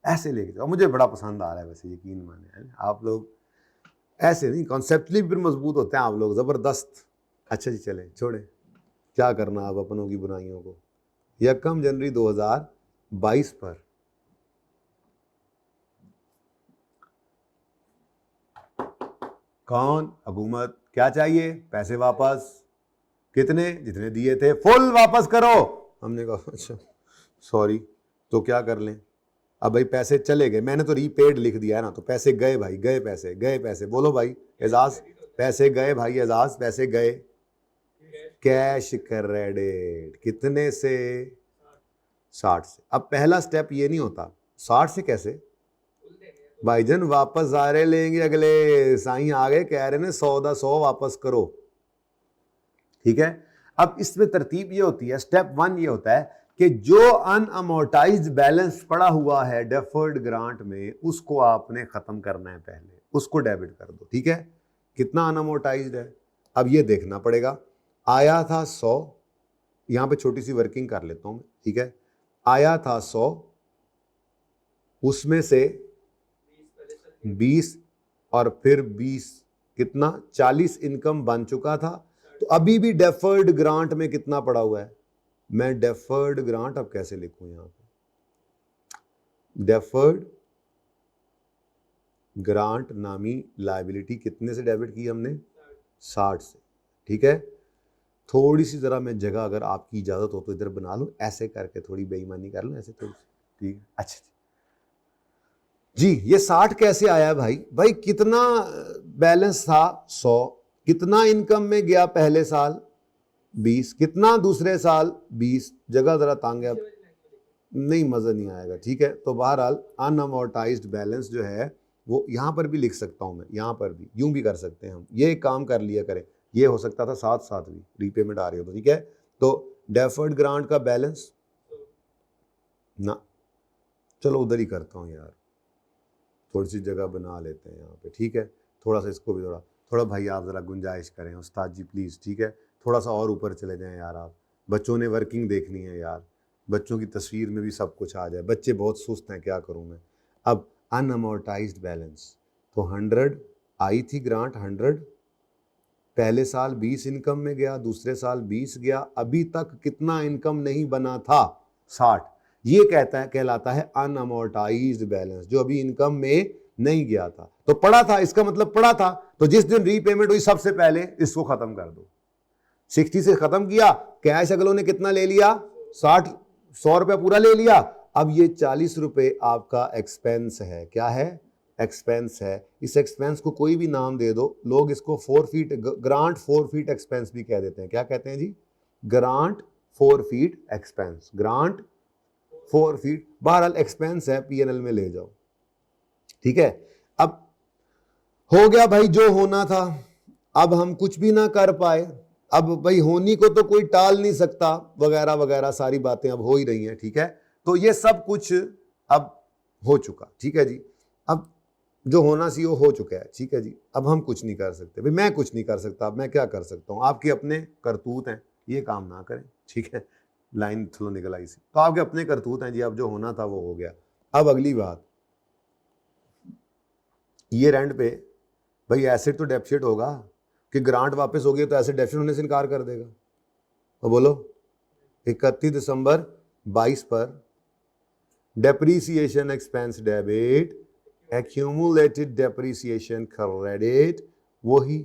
S1: ऐसे लेके चलो। मुझे बड़ा पसंद आ रहा है वैसे, यकीन माने आप लोग ऐसे नहीं, कॉन्सेप्टली भी मजबूत होते हैं आप लोग, ज़बरदस्त। अच्छा जी चले छोड़े, क्या करना आप अपनों की बुराइयों को। 1 जनवरी 2022 पर कौन? हुकूमत। क्या चाहिए? पैसे वापस। कितने? जितने दिए थे फुल वापस करो। हमने कहा अच्छा सॉरी, तो क्या कर लें? अब भाई पैसे चले गए, मैंने तो रीपेड लिख दिया है ना, तो पैसे गए भाई, गए पैसे, गए पैसे। बोलो भाई एजाज, पैसे गए भाई एजाज, पैसे गए। कैश क्रेडिट कितने से? 60 से। अब पहला स्टेप ये नहीं होता, 60 से कैसे भाईजन, वापस आ रहे लेंगे अगले, साईं आ गए कह रहे ने 100 दा 100 वापस करो। ठीक है, अब इसमें तरतीब ये होती है, स्टेप 1 ये होता है कि जो अनअमोर्टाइज्ड बैलेंस पड़ा हुआ है डेफर्ड ग्रांट में, उसको आपने खत्म करना है, पहले उसको डेबिट कर दो। ठीक है, कितना अनअमोर्टाइज्ड है अब ये देखना पड़ेगा। आया था 100, यहां पे छोटी सी वर्किंग कर लेता हूं मैं, ठीक है। आया था 100, उसमें से 20 और फिर 20 कितना 40 इनकम बन चुका था, तो अभी भी डेफर्ड ग्रांट में कितना पड़ा हुआ है। मैं डेफर्ड ग्रांट अब कैसे लिखूं, यहां पे डेफर्ड ग्रांट नामी लायबिलिटी कितने से डेबिट की हमने, 60 से। ठीक है, थोड़ी सी जरा मैं जगह अगर आपकी इजाजत हो तो इधर बना लूं, ऐसे करके थोड़ी बेईमानी कर लूं, ऐसे थोड़ी सी, ठीक है। अच्छा जी, ये 60 कैसे आया भाई? भाई कितना बैलेंस था 100, कितना इनकम में गया पहले साल 20, कितना दूसरे साल 20, जगह जरा तंग है, नहीं मजा नहीं आएगा। ठीक है, तो बहरहाल अनअमोर्टाइज्ड बैलेंस जो है वो यहां पर भी लिख सकता हूं मैं, यहां पर भी यूं भी कर सकते हैं हम, ये काम कर लिया करें। ये हो सकता था साथ साथ भी रीपेमेंट आ रही हो तो, ठीक है। तो डेफर्ड ग्रांट का बैलेंस ना, चलो उधर ही करता हूं यार, थोड़ी सी जगह बना लेते हैं यहाँ पे, ठीक है। थोड़ा सा इसको भी थोड़ा भाई आप ज़रा गुंजाइश करें उस्ताद जी प्लीज़, ठीक है। थोड़ा सा और ऊपर चले जाएं यार आप, बच्चों ने वर्किंग देखनी है यार, बच्चों की तस्वीर में भी सब कुछ आ जाए, बच्चे बहुत सुस्त हैं, क्या करूँ मैं। अब अनअमोर्टाइज्ड बैलेंस, तो 100 आई थी ग्रांट, 100 पहले साल 20 इनकम में गया, दूसरे साल 20 गया, अभी तक कितना इनकम नहीं बना था, 60। ये कहलाता है अनअमोर्टाइज्ड बैलेंस, जो अभी इनकम में नहीं गया था। तो पड़ा था, इसका मतलब पड़ा था, तो जिस दिन रीपेमेंट हुई सबसे पहले इसको खत्म कर दो। 60 से खत्म किया, कैश अगलों ने कितना ले लिया, 60, 100 रुपया पूरा ले लिया। अब ये 40 रुपए आपका एक्सपेंस है, क्या है, एक्सपेंस है। इस एक्सपेंस को कोई भी नाम दे दो, लोग इसको फोरफीट, ग्रांट फोरफीट एक्सपेंस भी कह देते हैं। क्या कहते हैं जी, grant forfeit expense, grant forfeit, बहरहाल एक्सपेंस है, पीएनएल में ले जाओ। ठीक है, अब हो गया भाई जो होना था, अब हम कुछ भी ना कर पाए, अब भाई होनी को तो कोई टाल नहीं सकता, वगैरह वगैरह सारी बातें अब हो ही रही हैं। ठीक है, तो ये सब कुछ अब हो चुका, ठीक है जी। अब जो होना सी वो हो चुका है, ठीक है जी। अब हम कुछ नहीं कर सकते भाई, मैं कुछ नहीं कर सकता, अब मैं क्या कर सकता हूँ, आपके अपने करतूत हैं, ये काम ना करें, ठीक है। लाइन थ्रो निकल आई सी, तो आपके अपने करतूत हैं जी, अब जो होना था वो हो गया। अब अगली बात, ये रेंट पे भाई एसेट तो डेप्सिट होगा, कि ग्रांट वापस हो गई तो एसेट डेप्सिट होने से इनकार कर देगा। तो बोलो 31 दिसंबर 22 पर depreciation expense debit, accumulated depreciation credit, वही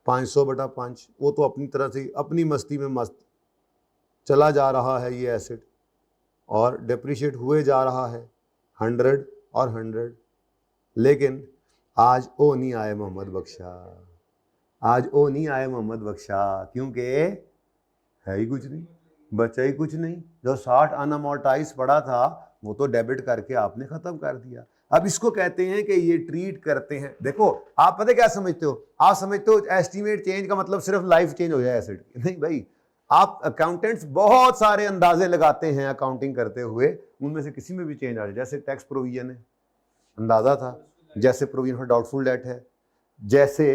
S1: 500/5, वो तो अपनी तरह से अपनी मस्ती में मस्त चला जा रहा है ये एसेट, और डेप्रीशिएट हुए जा रहा है 100 और 100। लेकिन आज ओ नहीं आए मोहम्मद बख्शा, आज ओ नहीं आए मोहम्मद बख्शा, क्योंकि है ही कुछ नहीं, बचा ही कुछ नहीं। जो 60 अनअमोर्टाइज पड़ा था वो तो डेबिट करके आपने खत्म कर दिया। अब इसको कहते हैं कि ये ट्रीट करते हैं, देखो आप पता क्या समझते हो, आप समझते हो एस्टीमेट चेंज का मतलब सिर्फ लाइफ चेंज हो जाए एसेट की, नहीं भाई। आप अकाउंटेंट्स बहुत सारे अंदाजे लगाते हैं अकाउंटिंग करते हुए, उनमें से किसी में भी चेंज आ जाए, जैसे टैक्स प्रोविजन है अंदाजा था, जैसे प्रोविजन फॉर डाउटफुल डेट है, जैसे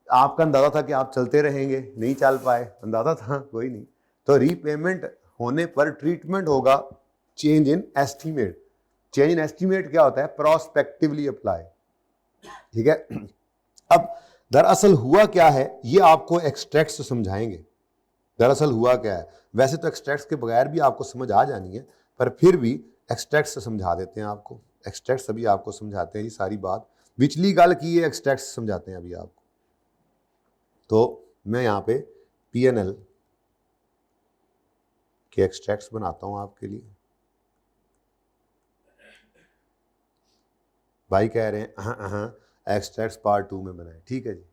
S1: आपका अंदाजा था कि आप चलते रहेंगे, नहीं चल पाए, अंदाजा था कोई नहीं, तो रीपेमेंट होने पर ट्रीटमेंट होगा change in estimate. Change in estimate क्या होता है, प्रोस्पेक्टिवली अप्लाई, ठीक है। अब दरअसल हुआ क्या है, ये आपको एक्सट्रैक्ट से समझाएंगे दरअसल हुआ क्या है। वैसे तो एक्सट्रैक्ट के बगैर भी आपको समझ आ जानी है, पर फिर भी एक्सट्रैक्ट से समझा देते हैं आपको, एक्सट्रैक्ट अभी आपको समझाते हैं ये सारी बात, विचली गल की ये एक्सट्रैक्ट समझाते हैं अभी आपको। तो मैं यहाँ पे पीएनएल के एक्सट्रैक्ट्स बनाता हूँ आपके लिए। भाई कह रहे हैं हाँ एक्सट्रैक्ट्स पार्ट 2 में बनाए, ठीक है जी।